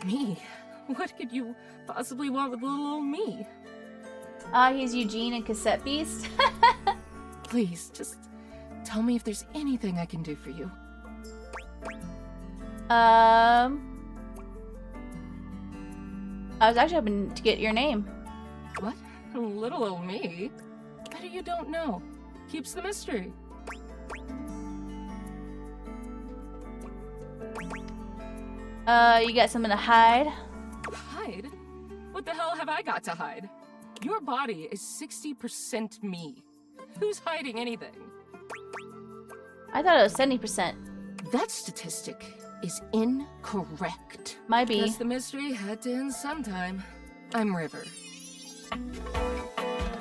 [SPEAKER 10] Me? What could you possibly want with little old me?
[SPEAKER 1] He's Eugene and Cassette Beast.
[SPEAKER 16] Please, just tell me if there's anything I can do for you.
[SPEAKER 1] I was actually hoping to get your name.
[SPEAKER 16] What? Little old me? Better you don't know. Keeps the mystery.
[SPEAKER 1] You got something to hide?
[SPEAKER 16] Hide? What the hell have I got to hide? Your body is 60% me. Who's hiding anything?
[SPEAKER 1] I thought it was 70%.
[SPEAKER 16] That statistic is incorrect.
[SPEAKER 1] Might be.
[SPEAKER 16] Guess the mystery had to end sometime. I'm River.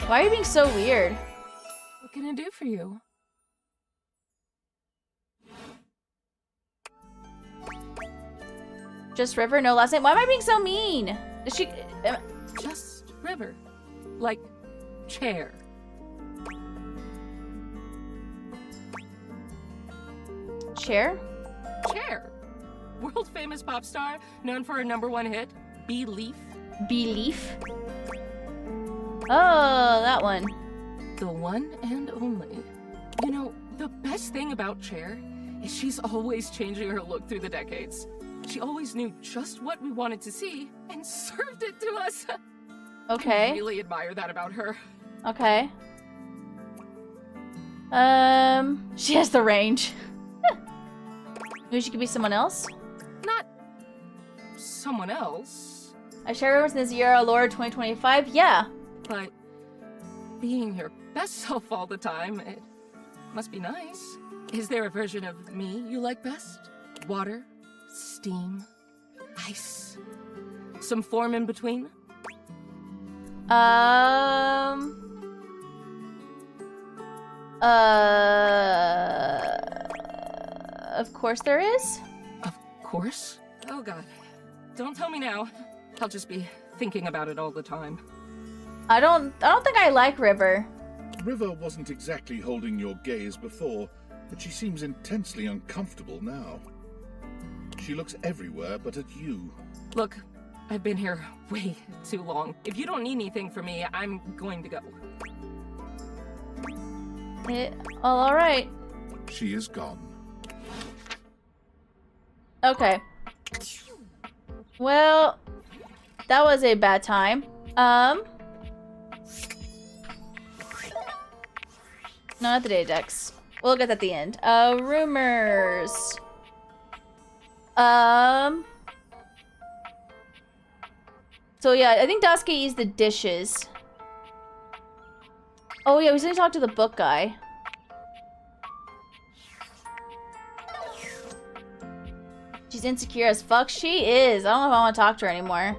[SPEAKER 1] Why are you being so weird?
[SPEAKER 16] What can I do for you?
[SPEAKER 1] Just River, no last name. Why am I being so mean? Is she?
[SPEAKER 16] Just River. Like chair.
[SPEAKER 1] Chair?
[SPEAKER 16] Chair. World famous pop star, known for her #1 hit, Belief.
[SPEAKER 1] Belief? Oh, that one.
[SPEAKER 16] The one and only. You know, the best thing about Chair is she's always changing her look through the decades. She always knew just what we wanted to see and served it to us.
[SPEAKER 1] Okay.
[SPEAKER 16] I really admire that about her.
[SPEAKER 1] Okay. She has the range. Maybe she could be someone else?
[SPEAKER 16] Not someone else.
[SPEAKER 1] I share rumors in this year, Lord 2025. Yeah.
[SPEAKER 16] But being your best self all the time, it must be nice. Is there a version of me you like best? Water? Steam? Ice? Some form in between?
[SPEAKER 1] Of course there is.
[SPEAKER 16] Of course? Oh god. Don't tell me now. I'll just be thinking about it all the time.
[SPEAKER 1] I don't think I like River.
[SPEAKER 2] River wasn't exactly holding your gaze before, but she seems intensely uncomfortable now. She looks everywhere but at you.
[SPEAKER 16] Look, I've been here way too long. If you don't need anything from me, I'm going to go.
[SPEAKER 1] All right.
[SPEAKER 2] She is gone.
[SPEAKER 1] Okay. Well, that was a bad time. No, not the data decks. We'll get that at the end. Rumors. So yeah, I think Daisuke used the dishes. Oh yeah, we still need to talk to the book guy. She's insecure as fuck. She is. I don't know if I want to talk to her anymore.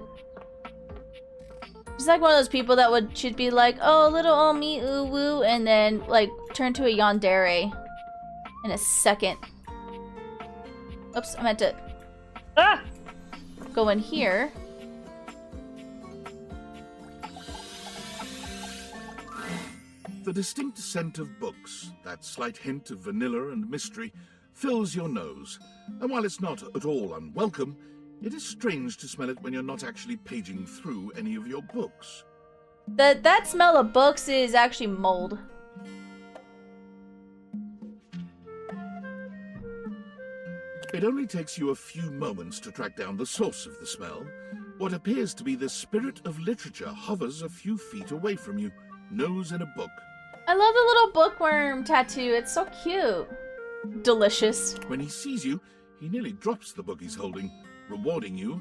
[SPEAKER 1] She's like one of those people that should be like, oh, little old me, ooh woo, and then like turn to a yandere in a second. Oops, I meant to go in here.
[SPEAKER 2] The distinct scent of books, that slight hint of vanilla and mystery, fills your nose. And while it's not at all unwelcome, it is strange to smell it when you're not actually paging through any of your books.
[SPEAKER 1] That smell of books is actually mold.
[SPEAKER 2] It only takes you a few moments to track down the source of the smell. What appears to be the spirit of literature hovers a few feet away from you, nose in a book.
[SPEAKER 1] I love the little bookworm tattoo. It's so cute. Delicious.
[SPEAKER 2] When he sees you, he nearly drops the book he's holding, rewarding you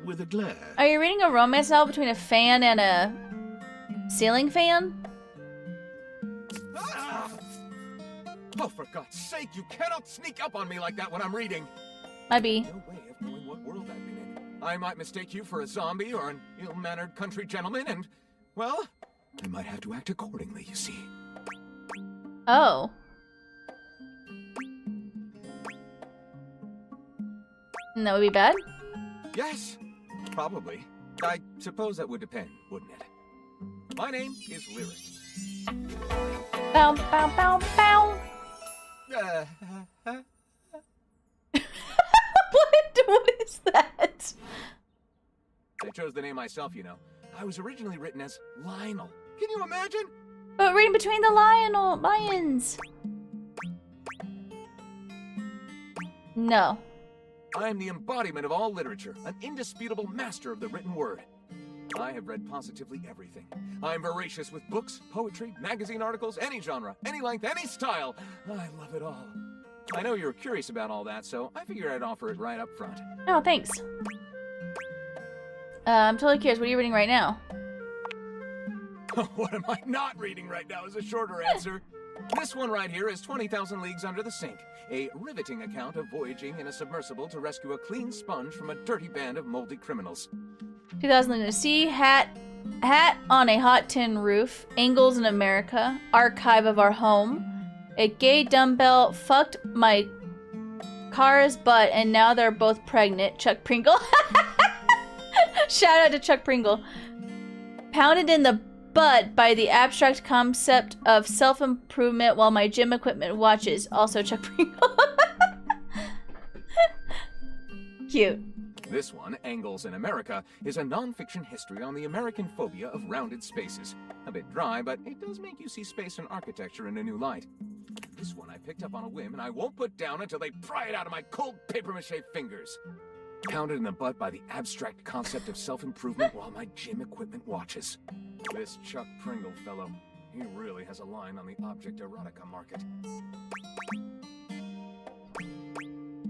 [SPEAKER 2] with a glare.
[SPEAKER 1] Are you reading a romance novel between a fan and a ceiling fan?
[SPEAKER 8] Ah! Oh, for God's sake, you cannot sneak up on me like that when I'm reading.
[SPEAKER 1] Might be.
[SPEAKER 8] No way of knowing what world I've been in. I might mistake you for a zombie or an ill-mannered country gentleman, and, well, I might have to act accordingly, you see.
[SPEAKER 1] Oh. And that would be bad?
[SPEAKER 8] Yes, probably. I suppose that would depend, wouldn't it? My name is Lyric.
[SPEAKER 1] Bow, bow, bow, bow. What is that?
[SPEAKER 8] I chose the name myself, you know. I was originally written as Lionel. Can you imagine?
[SPEAKER 1] But reading between the lions. No.
[SPEAKER 17] I am the embodiment of all literature, an indisputable master of the written word. I have read positively everything. I am voracious with books, poetry, magazine articles, any genre, any length, any style. I love it all. I know you're curious about all that, so I figured I'd offer it right up front.
[SPEAKER 1] Oh, thanks. I'm totally curious. What are you reading right now?
[SPEAKER 17] What am I not reading right now is a shorter answer. This one right here is 20,000 Leagues Under the Sink, a riveting account of voyaging in a submersible to rescue a clean sponge from a dirty band of moldy criminals.
[SPEAKER 1] 2000 in the Sea, hat on a hot tin roof, Angles in America, archive of our home, a gay dumbbell fucked my car's butt and now they're both pregnant, Chuck Pringle. Shout out to Chuck Pringle. Pounded in the butt by the abstract concept of self-improvement while my gym equipment watches, also Chuck Pringle. Cute.
[SPEAKER 17] This one, Angles in America, is a non-fiction history on the American phobia of rounded spaces. A bit dry, but it does make you see space and architecture in a new light. This one I picked up on a whim, and I won't put down until they pry it out of my cold papier-mâché fingers. Pounded in the butt by the abstract concept of self-improvement while my gym equipment watches. This Chuck Pringle fellow, he really has a line on the object erotica market.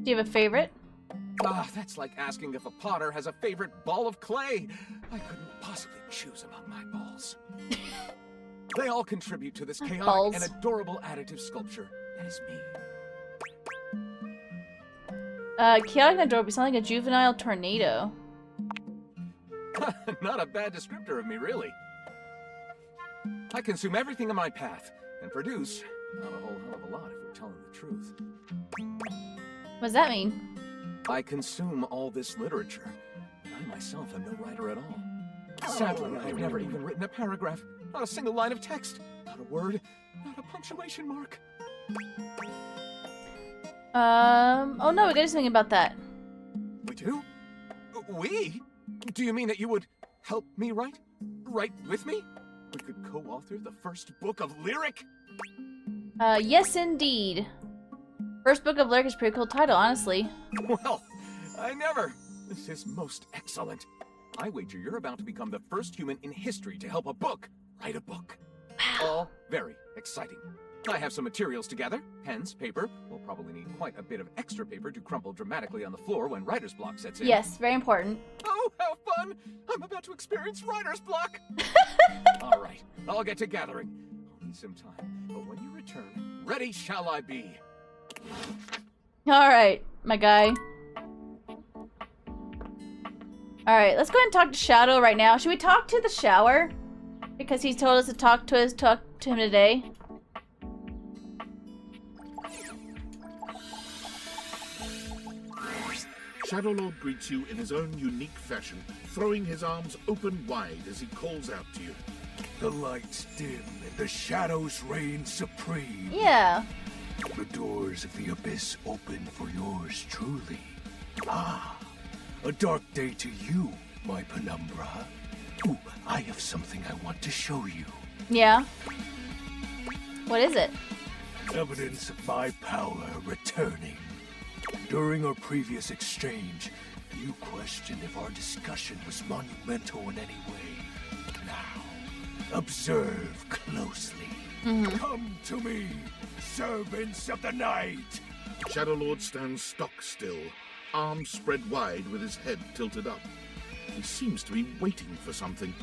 [SPEAKER 1] Do you have a favorite?
[SPEAKER 17] Ah, that's like asking if a potter has a favorite ball of clay. I couldn't possibly choose among my balls. They all contribute to this chaotic and adorable additive sculpture. That is me.
[SPEAKER 1] Chaotic and adorable sound like a juvenile tornado.
[SPEAKER 17] Not a bad descriptor of me, really. I consume everything in my path, and produce not a whole hell of a lot if we're telling the truth.
[SPEAKER 1] What does that mean?
[SPEAKER 17] I consume all this literature, and I myself am no writer at all. Sadly, I've never even written a paragraph, not a single line of text, not a word, not a punctuation mark.
[SPEAKER 1] Oh no, we got something about that.
[SPEAKER 17] We do? We? Do you mean that you would help me write? Write with me? We could co-author the first book of lyric?
[SPEAKER 1] Yes indeed. First book of lyric is a pretty cool title, honestly.
[SPEAKER 17] Well, I never. This is most excellent. I wager you're about to become the first human in history to help a book write a book. All very exciting. I have some materials to gather. Pens, paper. We'll probably need quite a bit of extra paper to crumple dramatically on the floor when writer's block sets in.
[SPEAKER 1] Yes, very important.
[SPEAKER 17] Oh, how fun! I'm about to experience writer's block! All right, I'll get to gathering. I'll need some time, but when you return, ready shall I be.
[SPEAKER 1] Alright, my guy. Alright, let's go ahead and talk to Shadow right now. Should we talk to the shower? Because he told us to talk to him today.
[SPEAKER 2] Shadowlord greets you in his own unique fashion, throwing his arms open wide as he calls out to you.
[SPEAKER 15] The lights dim and the shadows reign supreme.
[SPEAKER 1] Yeah.
[SPEAKER 15] The doors of the abyss open for yours truly. Ah, a dark day to you, my penumbra. Ooh, I have something I want to show you.
[SPEAKER 1] Yeah. What is it?
[SPEAKER 15] Evidence of my power returning. During our previous exchange, you questioned if our discussion was monumental in any way. Now, observe closely. Come to me, servants of the night!
[SPEAKER 2] Shadowlord stands stock still, arms spread wide with his head tilted up. He seems to be waiting for something.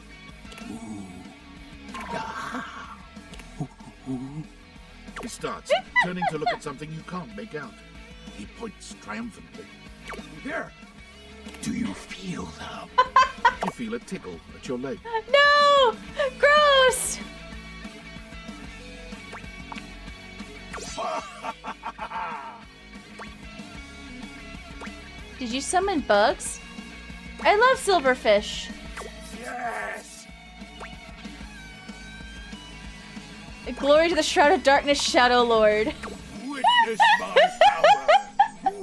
[SPEAKER 2] He starts, turning to look at something you can't make out. He points triumphantly.
[SPEAKER 15] There! Do you feel them?
[SPEAKER 2] You feel a tickle at your leg.
[SPEAKER 1] No! Gross! Did you summon bugs? I love silverfish.
[SPEAKER 15] Yes!
[SPEAKER 1] Glory to the Shroud of Darkness, Shadow Lord.
[SPEAKER 15] Witness my power!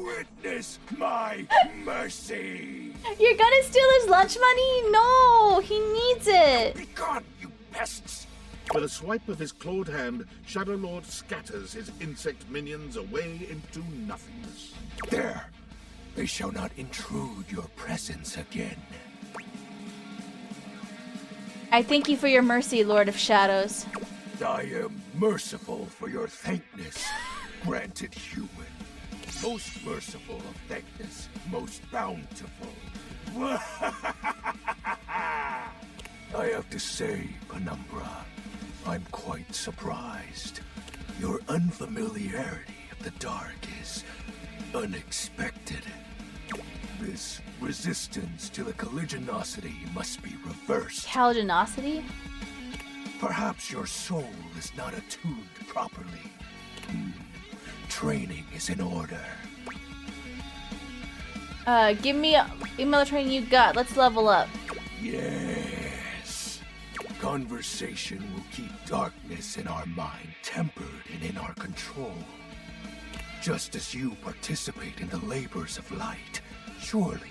[SPEAKER 15] Witness my mercy!
[SPEAKER 1] You're gonna steal his lunch money? No, he needs it.
[SPEAKER 15] Be gone, you pests!
[SPEAKER 2] With a swipe of his clawed hand, Shadow Lord scatters his insect minions away into nothingness.
[SPEAKER 15] There! They shall not intrude your presence again.
[SPEAKER 1] I thank you for your mercy, Lord of Shadows.
[SPEAKER 15] I am merciful for your thankness, granted human. Most merciful of thankness, most bountiful. I have to say, Penumbra, I'm quite surprised. Your unfamiliarity of the dark is unexpected. This resistance to the colligiosity must be reversed.
[SPEAKER 1] Colligiosity?
[SPEAKER 15] Perhaps your soul is not attuned properly. Training is in order.
[SPEAKER 1] Give me all the training you got. Let's level up.
[SPEAKER 15] Yes. Conversation will keep darkness in our mind tempered and in our control. Just as you participate in the labors of light, surely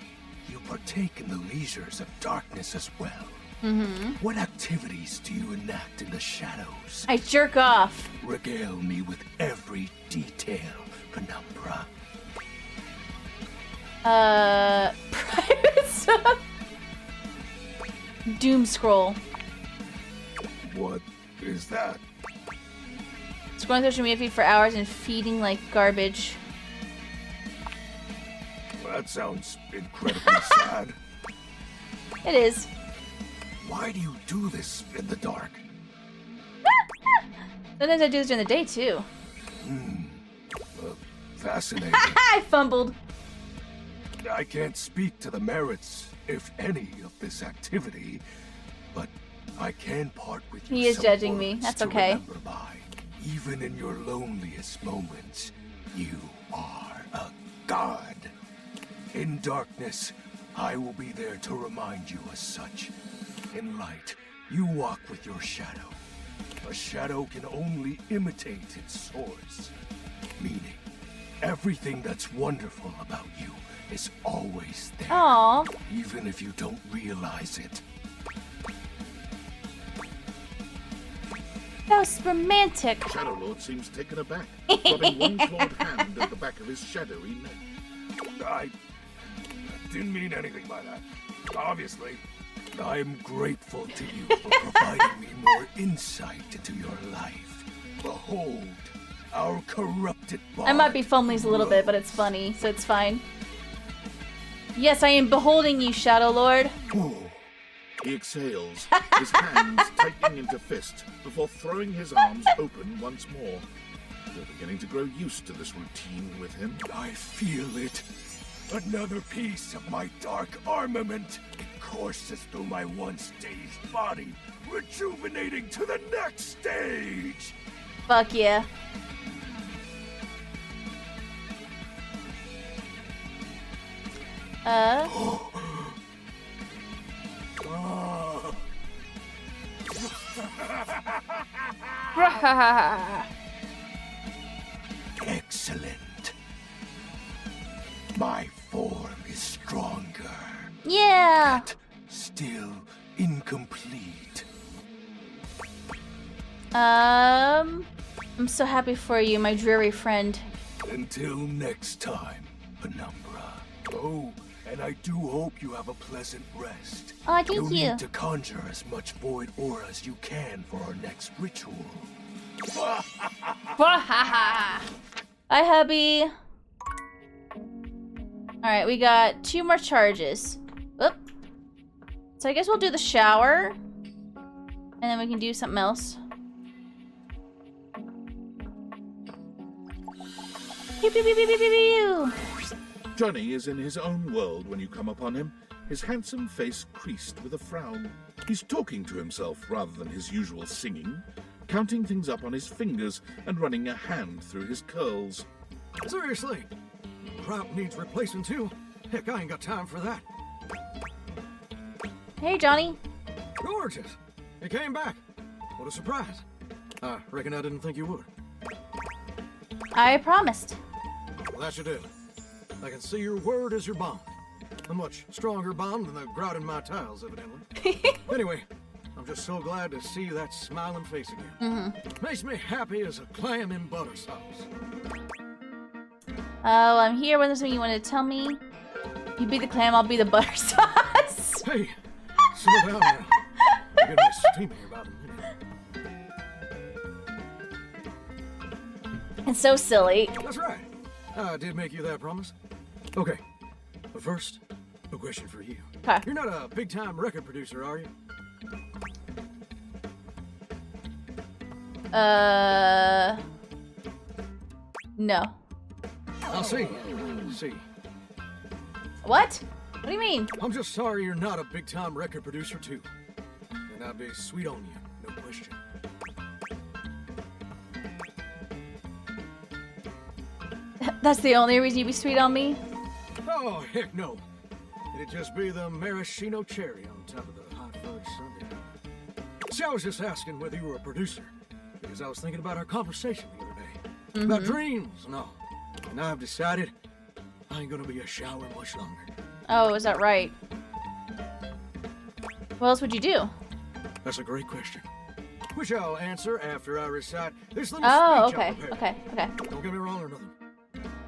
[SPEAKER 15] you partake in the leisures of darkness as well.
[SPEAKER 1] Mm-hmm.
[SPEAKER 15] What activities do you enact in the shadows?
[SPEAKER 1] I jerk off.
[SPEAKER 15] Regale me with every detail, Penumbra.
[SPEAKER 1] Private stuff. Doom scroll.
[SPEAKER 15] What is that?
[SPEAKER 1] Scrolling social media feed for hours and feeding like garbage.
[SPEAKER 15] Well, that sounds incredibly sad.
[SPEAKER 1] It is.
[SPEAKER 15] Why do you do this in the dark?
[SPEAKER 1] Sometimes I do this during the day too.
[SPEAKER 15] Fascinating.
[SPEAKER 1] I fumbled.
[SPEAKER 15] I can't speak to the merits, if any, of this activity, but I can part with you.
[SPEAKER 1] He is
[SPEAKER 15] some
[SPEAKER 1] judging me.
[SPEAKER 15] words
[SPEAKER 1] That's
[SPEAKER 15] to
[SPEAKER 1] okay.
[SPEAKER 15] remember by. Even in your loneliest moments, you are a god. In darkness, I will be there to remind you as such. In light, you walk with your shadow. A shadow can only imitate its source. Meaning, everything that's wonderful about you is always there.
[SPEAKER 1] Aww.
[SPEAKER 15] Even if you don't realize it.
[SPEAKER 1] That was romantic.
[SPEAKER 2] Shadow Lord seems taken aback, rubbing one clawed hand at the back of his shadowy neck.
[SPEAKER 15] I didn't mean anything by that. Obviously, I'm grateful to you for providing me more insight into your life. Behold, our corrupted bond.
[SPEAKER 1] I might be fumbling a little bit, but it's funny, so it's fine. Yes, I am beholding you, Shadow Lord.
[SPEAKER 2] He exhales, his hands tightening into fist before throwing his arms open once more. You're beginning to grow used to this routine with him.
[SPEAKER 15] I feel it. Another piece of my dark armament. It courses through my once dazed body, rejuvenating to the next stage.
[SPEAKER 1] Fuck yeah.
[SPEAKER 15] Excellent. My form is stronger.
[SPEAKER 1] Yeah.
[SPEAKER 15] Yet still incomplete.
[SPEAKER 1] I'm so happy for you, my dreary friend.
[SPEAKER 15] Until next time, Penumbra. Oh, and I do hope you have a pleasant rest.
[SPEAKER 1] Oh, thank
[SPEAKER 15] You'll
[SPEAKER 1] you.
[SPEAKER 15] need to conjure as much void aura as you can for our next ritual.
[SPEAKER 1] Bye, hubby. Alright, we got 2 more charges. Oop. So I guess we'll do the shower. And then we can do something else. Pew, pew, pew, pew, pew, pew, pew.
[SPEAKER 2] Johnny is in his own world when you come upon him, his handsome face creased with a frown. He's talking to himself rather than his usual singing, counting things up on his fingers and running a hand through his curls.
[SPEAKER 4] Seriously? Crop needs replacing too? Heck, I ain't got time for that.
[SPEAKER 1] Hey, Johnny.
[SPEAKER 4] Gorgeous. You came back. What a surprise. I reckon I didn't think you would.
[SPEAKER 1] I promised.
[SPEAKER 4] Well, that you did. I can see your word is your bond. A much stronger bond than the grout in my tiles, evidently. Anyway,
[SPEAKER 15] I'm just so glad to see that smiling face again.
[SPEAKER 1] Mm-hmm.
[SPEAKER 15] Makes me happy as a clam in butter sauce.
[SPEAKER 1] Oh, I'm here. When there's something you wanted to tell me? You be the clam, I'll be the butter sauce.
[SPEAKER 15] Hey, slow down now. I'm getting this steamy here about a minute.
[SPEAKER 1] It's so silly.
[SPEAKER 15] That's right. I did make you that promise. Okay, but first, a question for you.
[SPEAKER 1] Okay.
[SPEAKER 15] You're not a big-time record producer, are you?
[SPEAKER 1] No.
[SPEAKER 15] I'll see. See.
[SPEAKER 1] What? What do you mean?
[SPEAKER 15] I'm just sorry you're not a big-time record producer, too. And I'd be sweet on you, no question.
[SPEAKER 1] That's the only reason you'd be sweet on me?
[SPEAKER 15] Oh, heck no. It'd just be the maraschino cherry on top of the hot fudge sundae. See, I was just asking whether you were a producer, because I was thinking about our conversation the other day. About dreams and all. And I've decided I ain't gonna be a shower much longer.
[SPEAKER 1] Oh, is that right? What else would you do?
[SPEAKER 15] That's a great question. Which I'll answer after I recite this little
[SPEAKER 1] Oh,
[SPEAKER 15] speech I
[SPEAKER 1] okay,
[SPEAKER 15] prepared.
[SPEAKER 1] okay.
[SPEAKER 15] Don't get me wrong or nothing.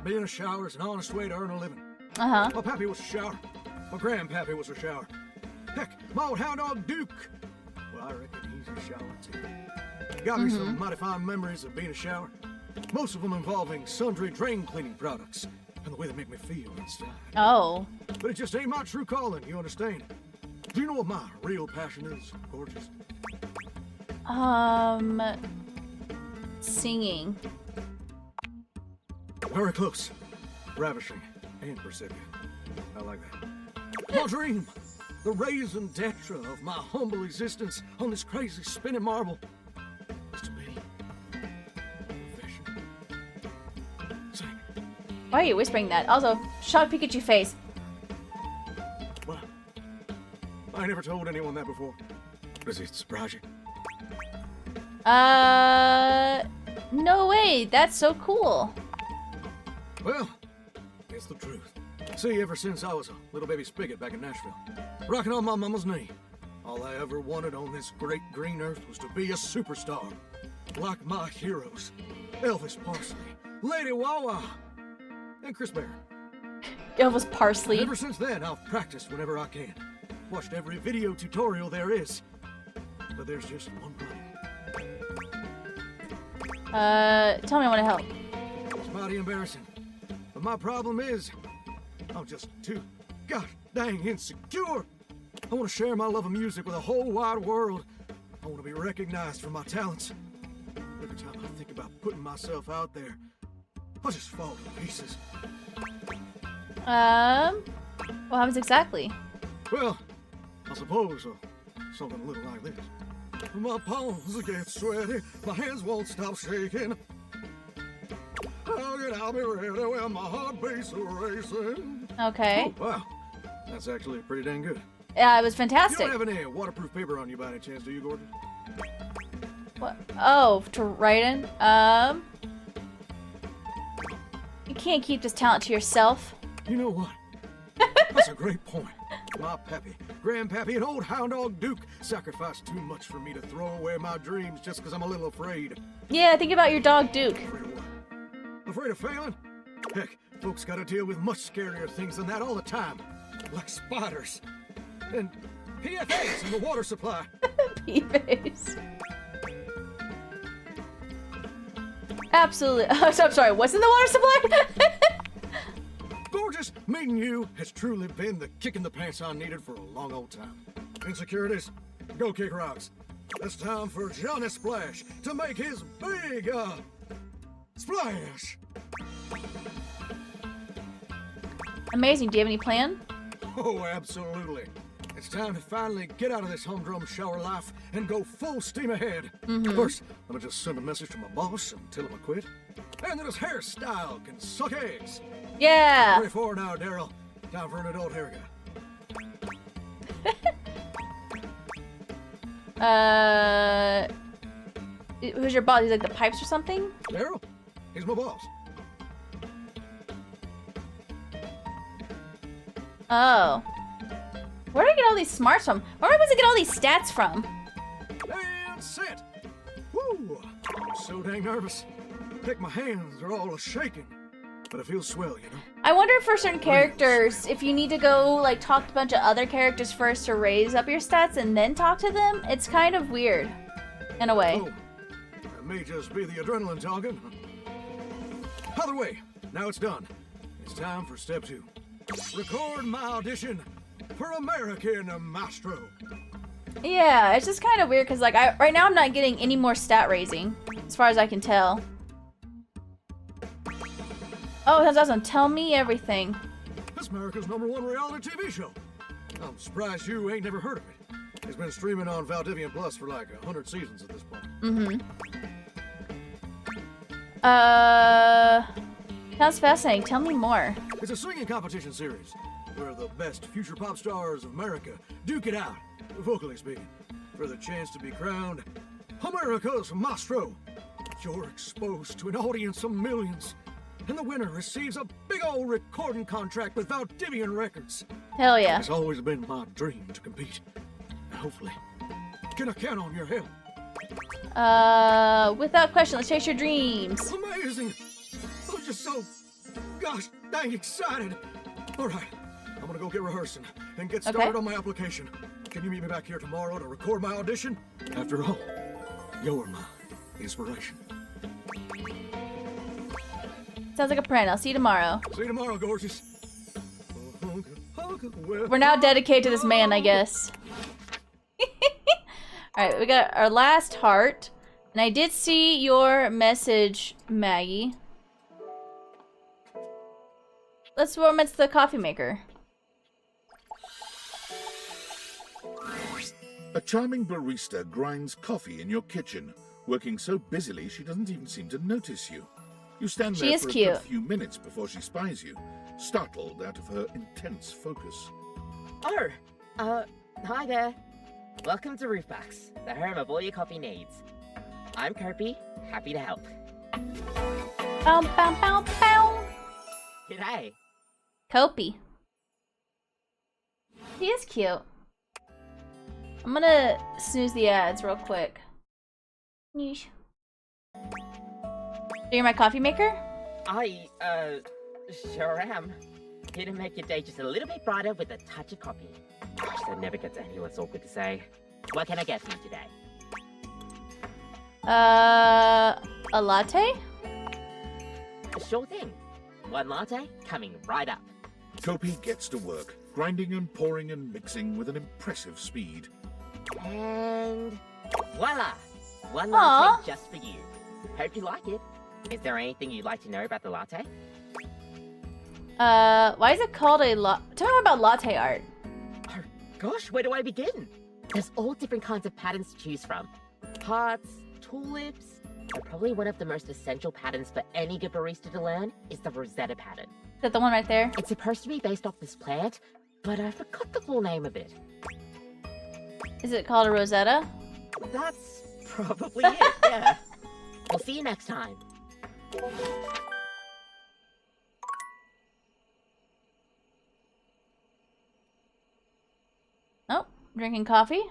[SPEAKER 15] Being a shower is an honest way to earn a living.
[SPEAKER 1] Uh-huh.
[SPEAKER 15] My pappy was a shower. My grandpappy was a shower. Heck, my old hound dog Duke. Well, I reckon he's a shower too. Got me some mighty fine memories of being a shower. Most of them involving sundry drain cleaning products and the way they make me feel inside.
[SPEAKER 1] Oh.
[SPEAKER 15] But it just ain't my true calling, you understand? Do you know what my real passion is, gorgeous?
[SPEAKER 1] Singing.
[SPEAKER 15] Very close. Ravishing and perceptive. I like that. My dream, the raison d'etre of my humble existence on this crazy spinning marble, is to be a professional singer.
[SPEAKER 1] Why are you whispering that? Also, shut Pikachu face.
[SPEAKER 15] Well, I never told anyone that before. Does it surprise you?
[SPEAKER 1] No way. That's so cool.
[SPEAKER 15] Well, it's the truth. See, ever since I was a little baby spigot back in Nashville, rocking on my mama's knee, all I ever wanted on this great green earth was to be a superstar. Like my heroes, Elvis Parsley, Lady Wawa, and Chris Barron.
[SPEAKER 1] Elvis Parsley.
[SPEAKER 15] Ever since then, I've practiced whenever I can. Watched every video tutorial there is. But there's just one problem.
[SPEAKER 1] Tell me I want to help.
[SPEAKER 15] It's mighty embarrassing. But my problem is, I'm just too god dang insecure. I want to share my love of music with the whole wide world. I want to be recognized for my talents. Every time I think about putting myself out there, I just fall to pieces.
[SPEAKER 1] What happens exactly?
[SPEAKER 15] Well, I suppose something a little like this. My palms get sweaty, my hands won't stop shaking. How can I be ready when my heart beats racing?
[SPEAKER 1] Okay.
[SPEAKER 15] Oh, wow. That's actually pretty dang good.
[SPEAKER 1] Yeah, it was fantastic.
[SPEAKER 15] You don't have any waterproof paper on you by any chance, do you, Gordon?
[SPEAKER 1] What? Oh, to write in? You can't keep this talent to yourself.
[SPEAKER 15] You know what? That's a great point. My pappy, grandpappy, and old hound dog Duke sacrificed too much for me to throw away my dreams just because I'm a little afraid.
[SPEAKER 1] Yeah, think about your dog, Duke.
[SPEAKER 15] Afraid of what? Afraid of failing? Heck, folks gotta deal with much scarier things than that all the time. Like spiders. And PFAs in the water supply.
[SPEAKER 1] PFAs. Absolutely. I'm sorry, what's in the water supply?
[SPEAKER 15] Gorgeous, meeting you has truly been the kick in the pants I needed for a long old time. Insecurities, go kick rocks. It's time for Johnny Splash to make his big, splash.
[SPEAKER 1] Amazing. Do you have any plan?
[SPEAKER 15] Oh, absolutely. It's time to finally get out of this humdrum shower life and go full steam ahead. First, I'm gonna just send a message to my boss and tell him I quit. And then his hairstyle can suck eggs.
[SPEAKER 1] Yeah.
[SPEAKER 15] 34 now, Daryl. Time for an adult hair
[SPEAKER 1] guy. Who's your boss? He's like the pipes or something?
[SPEAKER 15] Daryl? He's my boss.
[SPEAKER 1] Oh. Where do I get all these smarts from? Where am I supposed to get all these stats from?
[SPEAKER 4] sit. Woo! I'm so dang nervous. Heck, my hands are all shaking. But it feels swell, you know?
[SPEAKER 1] I wonder for certain characters, if you need to go, like, talk to a bunch of other characters first to raise up your stats and then talk to them. It's kind of weird, in a way.
[SPEAKER 4] Oh, that may just be the adrenaline talking. Either way, now it's done. It's time for step 2. Record my audition for American Maestro.
[SPEAKER 1] Yeah, it's just kind of weird because, like, right now I'm not getting any more stat raising, as far as I can tell. Oh, that doesn't tell me everything.
[SPEAKER 4] This America's #1 reality TV show. I'm surprised you ain't never heard of it. It's been streaming on Valdivian Plus for like 100 seasons at this point.
[SPEAKER 1] Sounds fascinating. Tell me more.
[SPEAKER 4] It's a singing competition series where the best future pop stars of America duke it out, vocally speaking, for the chance to be crowned America's Maestro. You're exposed to an audience of millions, and the winner receives a big old recording contract with Valdivian Records.
[SPEAKER 1] Hell yeah.
[SPEAKER 4] It's always been my dream to compete. And hopefully, can I count on your help?
[SPEAKER 1] Without question, let's chase your dreams.
[SPEAKER 4] Amazing! I'm just so, gosh, dang excited. All right, I'm gonna go get rehearsing and get started on my application. Can you meet me back here tomorrow to record my audition? After all, you're my inspiration.
[SPEAKER 1] Sounds like a plan. I'll see you tomorrow.
[SPEAKER 4] See you tomorrow, gorgeous.
[SPEAKER 1] We're now dedicated to this man, I guess. Alright, we got our last heart. And I did see your message, Maggie. Let's romance the coffee maker.
[SPEAKER 2] A charming barista grinds coffee in your kitchen, working so busily she doesn't even seem to notice you. You stand there for a good few minutes before she spies you, startled out of her intense focus.
[SPEAKER 18] Oh, hi there. Welcome to Roofbox, the home of all your coffee needs. I'm Kirby, happy to help.
[SPEAKER 1] Bow, bow, bow, bow.
[SPEAKER 18] G'day.
[SPEAKER 1] Kopi. He is cute. I'm gonna snooze the ads real quick. Yeesh. You're my coffee maker?
[SPEAKER 18] I, sure am. Here to make your day just a little bit brighter with a touch of coffee. Gosh, that never gets anyone so good to say. What can I get for you today?
[SPEAKER 1] A latte?
[SPEAKER 18] Sure thing. One latte coming right up.
[SPEAKER 2] Kopi gets to work, grinding and pouring and mixing with an impressive speed.
[SPEAKER 18] And voila! One latte just for you. Hope you like it. Is there anything you'd like to know about the latte?
[SPEAKER 1] Why is it called a Tell me more about latte art.
[SPEAKER 18] Oh, gosh, where do I begin? There's all different kinds of patterns to choose from. Hearts, tulips, and probably one of the most essential patterns for any good barista to learn is the Rosetta pattern.
[SPEAKER 1] Is that the one right there?
[SPEAKER 18] It's supposed to be based off this plant, but I forgot the full name of it.
[SPEAKER 1] Is it called a Rosetta?
[SPEAKER 18] That's probably it, yeah. We'll see you next time.
[SPEAKER 1] Oh, drinking coffee?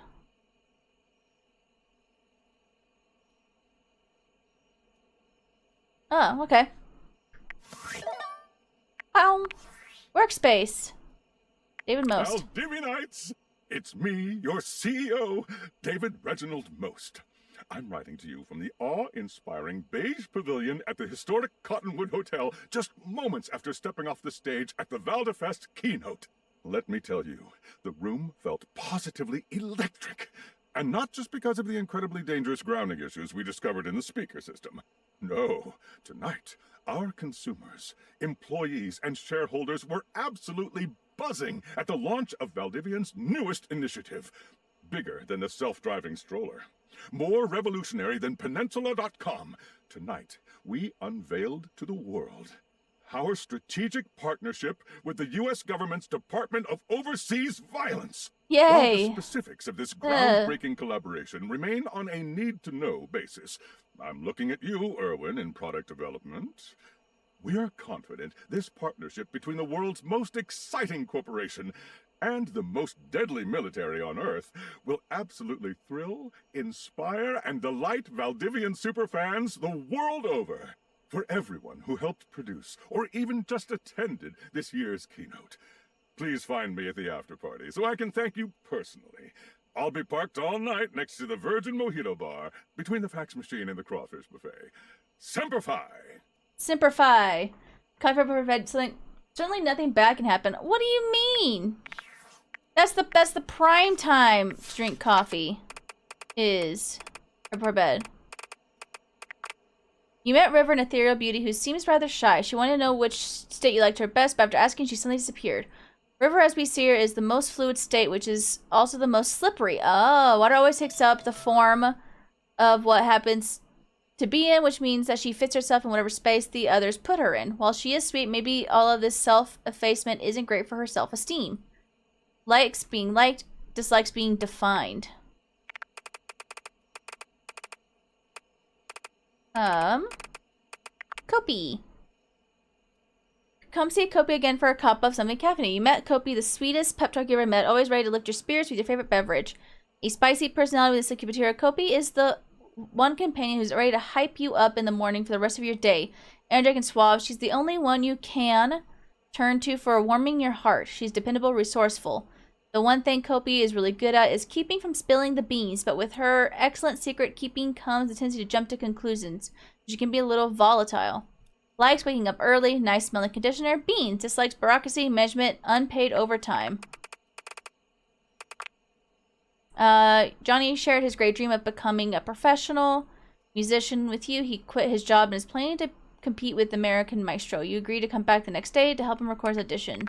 [SPEAKER 1] Oh, okay. Workspace. David Most.
[SPEAKER 3] Valdivianites, it's me, your CEO, David Reginald Most. I'm writing to you from the awe-inspiring beige pavilion at the historic Cottonwood Hotel just moments after stepping off the stage at the Valdefest keynote. Let me tell you, the room felt positively electric. And not just because of the incredibly dangerous grounding issues we discovered in the speaker system. No, tonight, our consumers, employees, and shareholders were absolutely buzzing at the launch of Valdivian's newest initiative. Bigger than the self-driving stroller. More revolutionary than Peninsula.com. Tonight, we unveiled to the world our strategic partnership with the U.S. government's Department of Overseas Violence.
[SPEAKER 1] Yay!
[SPEAKER 3] While the specifics of this groundbreaking collaboration remain on a need-to-know basis, I'm looking at you, Erwin, in product development. We are confident this partnership between the world's most exciting corporation and the most deadly military on Earth, will absolutely thrill, inspire, and delight Valdivian superfans the world over. For everyone who helped produce, or even just attended this year's keynote, please find me at the after party so I can thank you personally. I'll be parked all night next to the Virgin Mojito Bar, between the fax machine and the crawfish buffet. Semper Fi!
[SPEAKER 1] Semper Fi. Coffee to prevent something. Certainly nothing bad can happen. What do you mean? That's the prime time to drink coffee. Is before bed. You met River, an ethereal beauty who seems rather shy. She wanted to know which state you liked her best, but after asking, she suddenly disappeared. River, as we see her, is the most fluid state, which is also the most slippery. Oh, water always takes up the form of what happens to be in, which means that she fits herself in whatever space the others put her in. While she is sweet, maybe all of this self-effacement isn't great for her self-esteem. Likes being liked, dislikes being defined. Kopi. Come see Kopi again for a cup of something caffeinated. You met Kopi, the sweetest pep talk you ever met, always ready to lift your spirits with your favorite beverage. A spicy personality with a silky material, Kopi is the one companion who's ready to hype you up in the morning for the rest of your day. Energetic and suave, she's the only one you can turn to for warming your heart. She's dependable, resourceful. The one thing Kopi is really good at is keeping from spilling the beans, but with her excellent secret keeping comes the tendency to jump to conclusions. She can be a little volatile. Likes waking up early, nice smelling conditioner. Beans, dislikes bureaucracy, management, unpaid overtime. Johnny shared his great dream of becoming a professional musician with you. He quit his job and is planning to compete with the American Maestro. You agree to come back the next day to help him record his audition.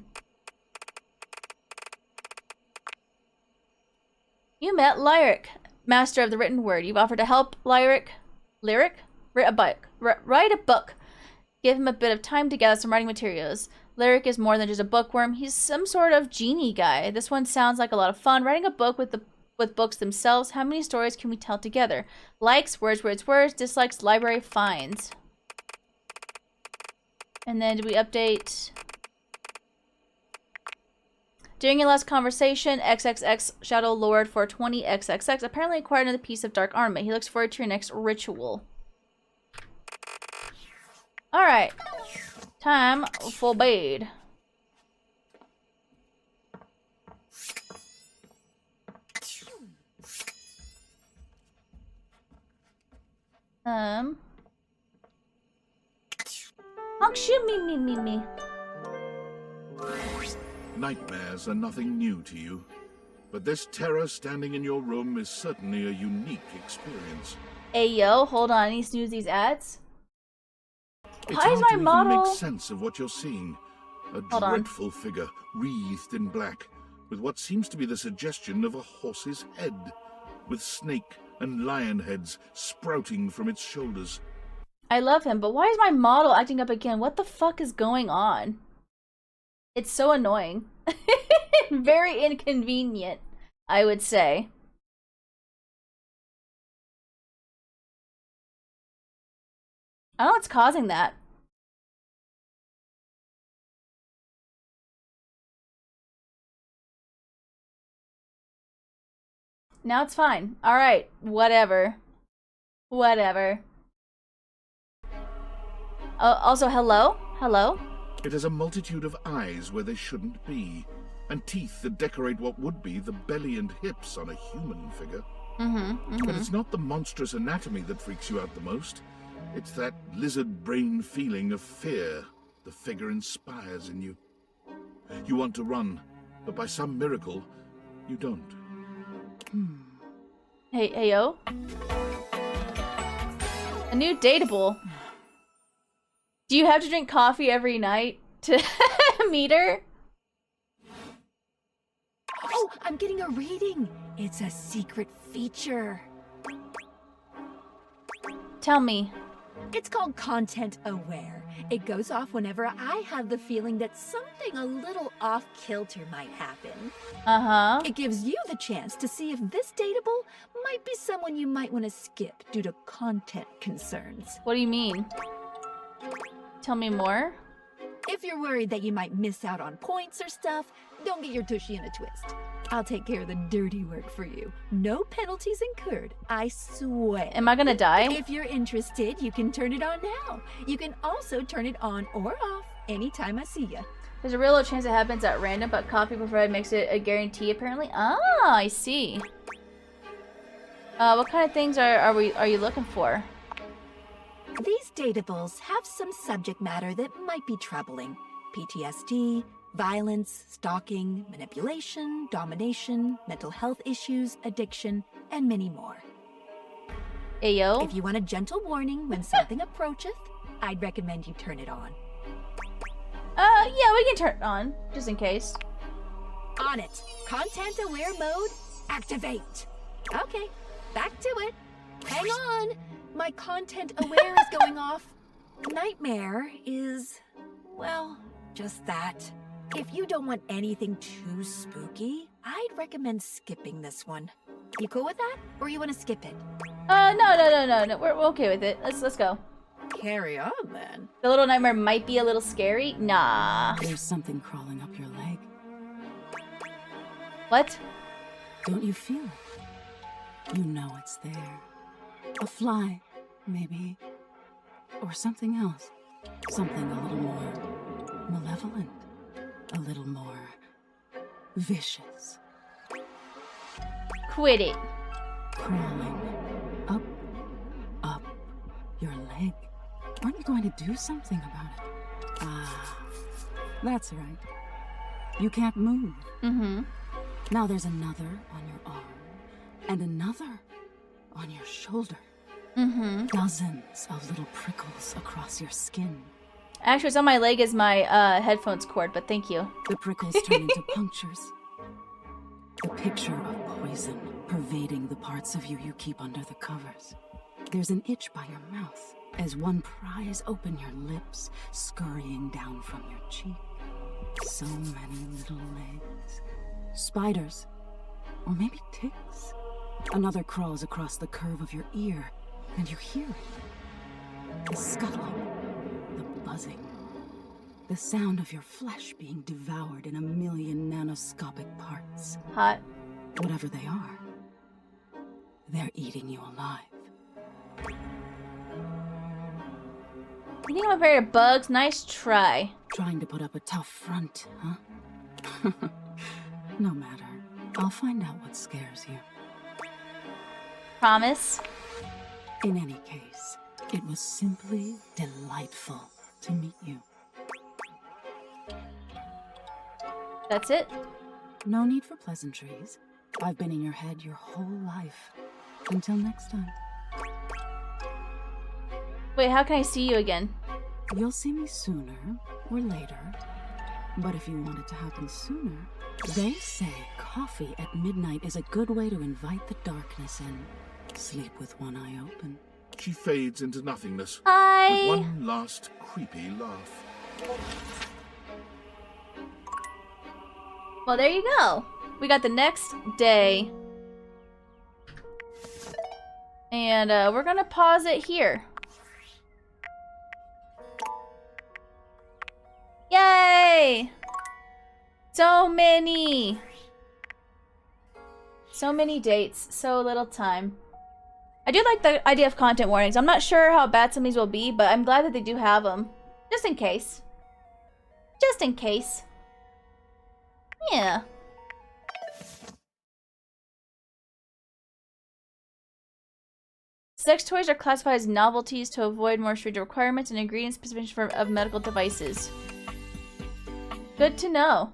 [SPEAKER 1] You met Lyric, master of the written word. You've offered to help Lyric write a book. Give him a bit of time to gather some writing materials. Lyric is more than just a bookworm. He's some sort of genie guy. This one sounds like a lot of fun. Writing a book with books themselves. How many stories can we tell together? Likes, words, words, words. Dislikes, library finds. And then did we update? During your last conversation, XXX Shadow Lord for 20 XXX apparently acquired another piece of dark armament. He looks forward to your next ritual. Alright. Time for bed. Oh, shoot me.
[SPEAKER 2] Nightmares are nothing new to you, but this terror standing in your room is certainly a unique experience.
[SPEAKER 1] Hey yo, hold on, I need to snooze these ads.
[SPEAKER 2] It's
[SPEAKER 1] Why is
[SPEAKER 2] hard
[SPEAKER 1] my
[SPEAKER 2] to
[SPEAKER 1] model?
[SPEAKER 2] even make sense of what you're seeing. A dreadful figure, wreathed in black, with what seems to be the suggestion of a horse's head, with snake and lion heads sprouting from its shoulders.
[SPEAKER 1] I love him, but why is my model acting up again? What the fuck is going on? It's so annoying. Very inconvenient, I would say. I don't know what's causing that. Now it's fine. Alright, whatever. Whatever. Also, hello? Hello?
[SPEAKER 2] It has a multitude of eyes where they shouldn't be, and teeth that decorate what would be the belly and hips on a human figure. But it's not the monstrous anatomy that freaks you out the most. It's that lizard brain feeling of fear the figure inspires in you. You want to run, but by some miracle, you don't.
[SPEAKER 1] Hey yo. A new dateable. Do you have to drink coffee every night to meet her?
[SPEAKER 10] Oh, I'm getting a reading. It's a secret feature.
[SPEAKER 1] Tell me.
[SPEAKER 10] It's called Content Aware. It goes off whenever I have the feeling that something a little off-kilter might happen. It gives you the chance to see if this dateable might be someone you might want to skip due to content concerns.
[SPEAKER 1] What do you mean? Tell me more.
[SPEAKER 10] If you're worried that you might miss out on points or stuff, don't get your tushy in a twist. I'll take care of the dirty work for you. No penalties incurred, I swear.
[SPEAKER 1] Am I gonna die?
[SPEAKER 10] If you're interested, you can turn it on now. You can also turn it on or off anytime I see you.
[SPEAKER 1] There's a real low chance it happens at random, but coffee provided makes it a guarantee apparently. Ah, I see. What kind of things are you looking for?
[SPEAKER 10] These datables have some subject matter that might be troubling. PTSD, violence, stalking, manipulation, domination, mental health issues, addiction, and many more.
[SPEAKER 1] Ayo.
[SPEAKER 10] If you want a gentle warning when something approacheth, I'd recommend you turn it on.
[SPEAKER 1] Yeah, we can turn it on, just in case.
[SPEAKER 10] On it. Content aware mode, activate. Okay, back to it. Hang on. My content aware is going off. Nightmare is, well, just that. If you don't want anything too spooky, I'd recommend skipping this one. You cool with that? Or you want to skip it?
[SPEAKER 1] No. We're okay with it. Let's go.
[SPEAKER 10] Carry on, then.
[SPEAKER 1] The little nightmare might be a little scary. Nah.
[SPEAKER 13] There's something crawling up your leg.
[SPEAKER 1] What?
[SPEAKER 13] Don't you feel it? You know it's there. A fly, maybe. Or something else. Something a little more malevolent. A little more vicious.
[SPEAKER 1] Quit it.
[SPEAKER 13] Crawling up your leg. Aren't you going to do something about it? Ah, that's right. You can't move.
[SPEAKER 1] Mm-hmm.
[SPEAKER 13] Now there's another on your arm, and another on your shoulder.
[SPEAKER 1] Mm-hmm.
[SPEAKER 13] Dozens of little prickles across your skin.
[SPEAKER 1] Actually, what's on my leg is my headphones cord, but thank you.
[SPEAKER 13] The prickles turn into punctures. The picture of poison pervading the parts of you you keep under the covers. There's an itch by your mouth as one pries open your lips, scurrying down from your cheek. So many little legs. Spiders. Or maybe ticks. Another crawls across the curve of your ear, and you hear it. The scuttling. The buzzing. The sound of your flesh being devoured in a million nanoscopic parts.
[SPEAKER 1] Hot.
[SPEAKER 13] Whatever they are, they're eating you alive.
[SPEAKER 1] You think I'm afraid of bugs? Nice try.
[SPEAKER 13] Trying to put up a tough front, huh? No matter. I'll find out what scares you.
[SPEAKER 1] Promise?
[SPEAKER 13] In any case, it was simply delightful to meet you.
[SPEAKER 1] That's it?
[SPEAKER 13] No need for pleasantries. I've been in your head your whole life. Until next time.
[SPEAKER 1] Wait, how can I see you again?
[SPEAKER 13] You'll see me sooner or later. But if you want it to happen sooner, they say coffee at midnight is a good way to invite the darkness in. Sleep with one eye open.
[SPEAKER 2] She fades into nothingness.
[SPEAKER 1] Hi.
[SPEAKER 2] With one last creepy laugh.
[SPEAKER 1] Well, there you go. We got the next day. And we're gonna pause it here. Yay! So many dates, so little time. I do like the idea of content warnings. I'm not sure how bad some of these will be, but I'm glad that they do have them. Just in case. Just in case. Yeah. Sex toys are classified as novelties to avoid more stringent requirements and ingredient specifications of medical devices. Good to know.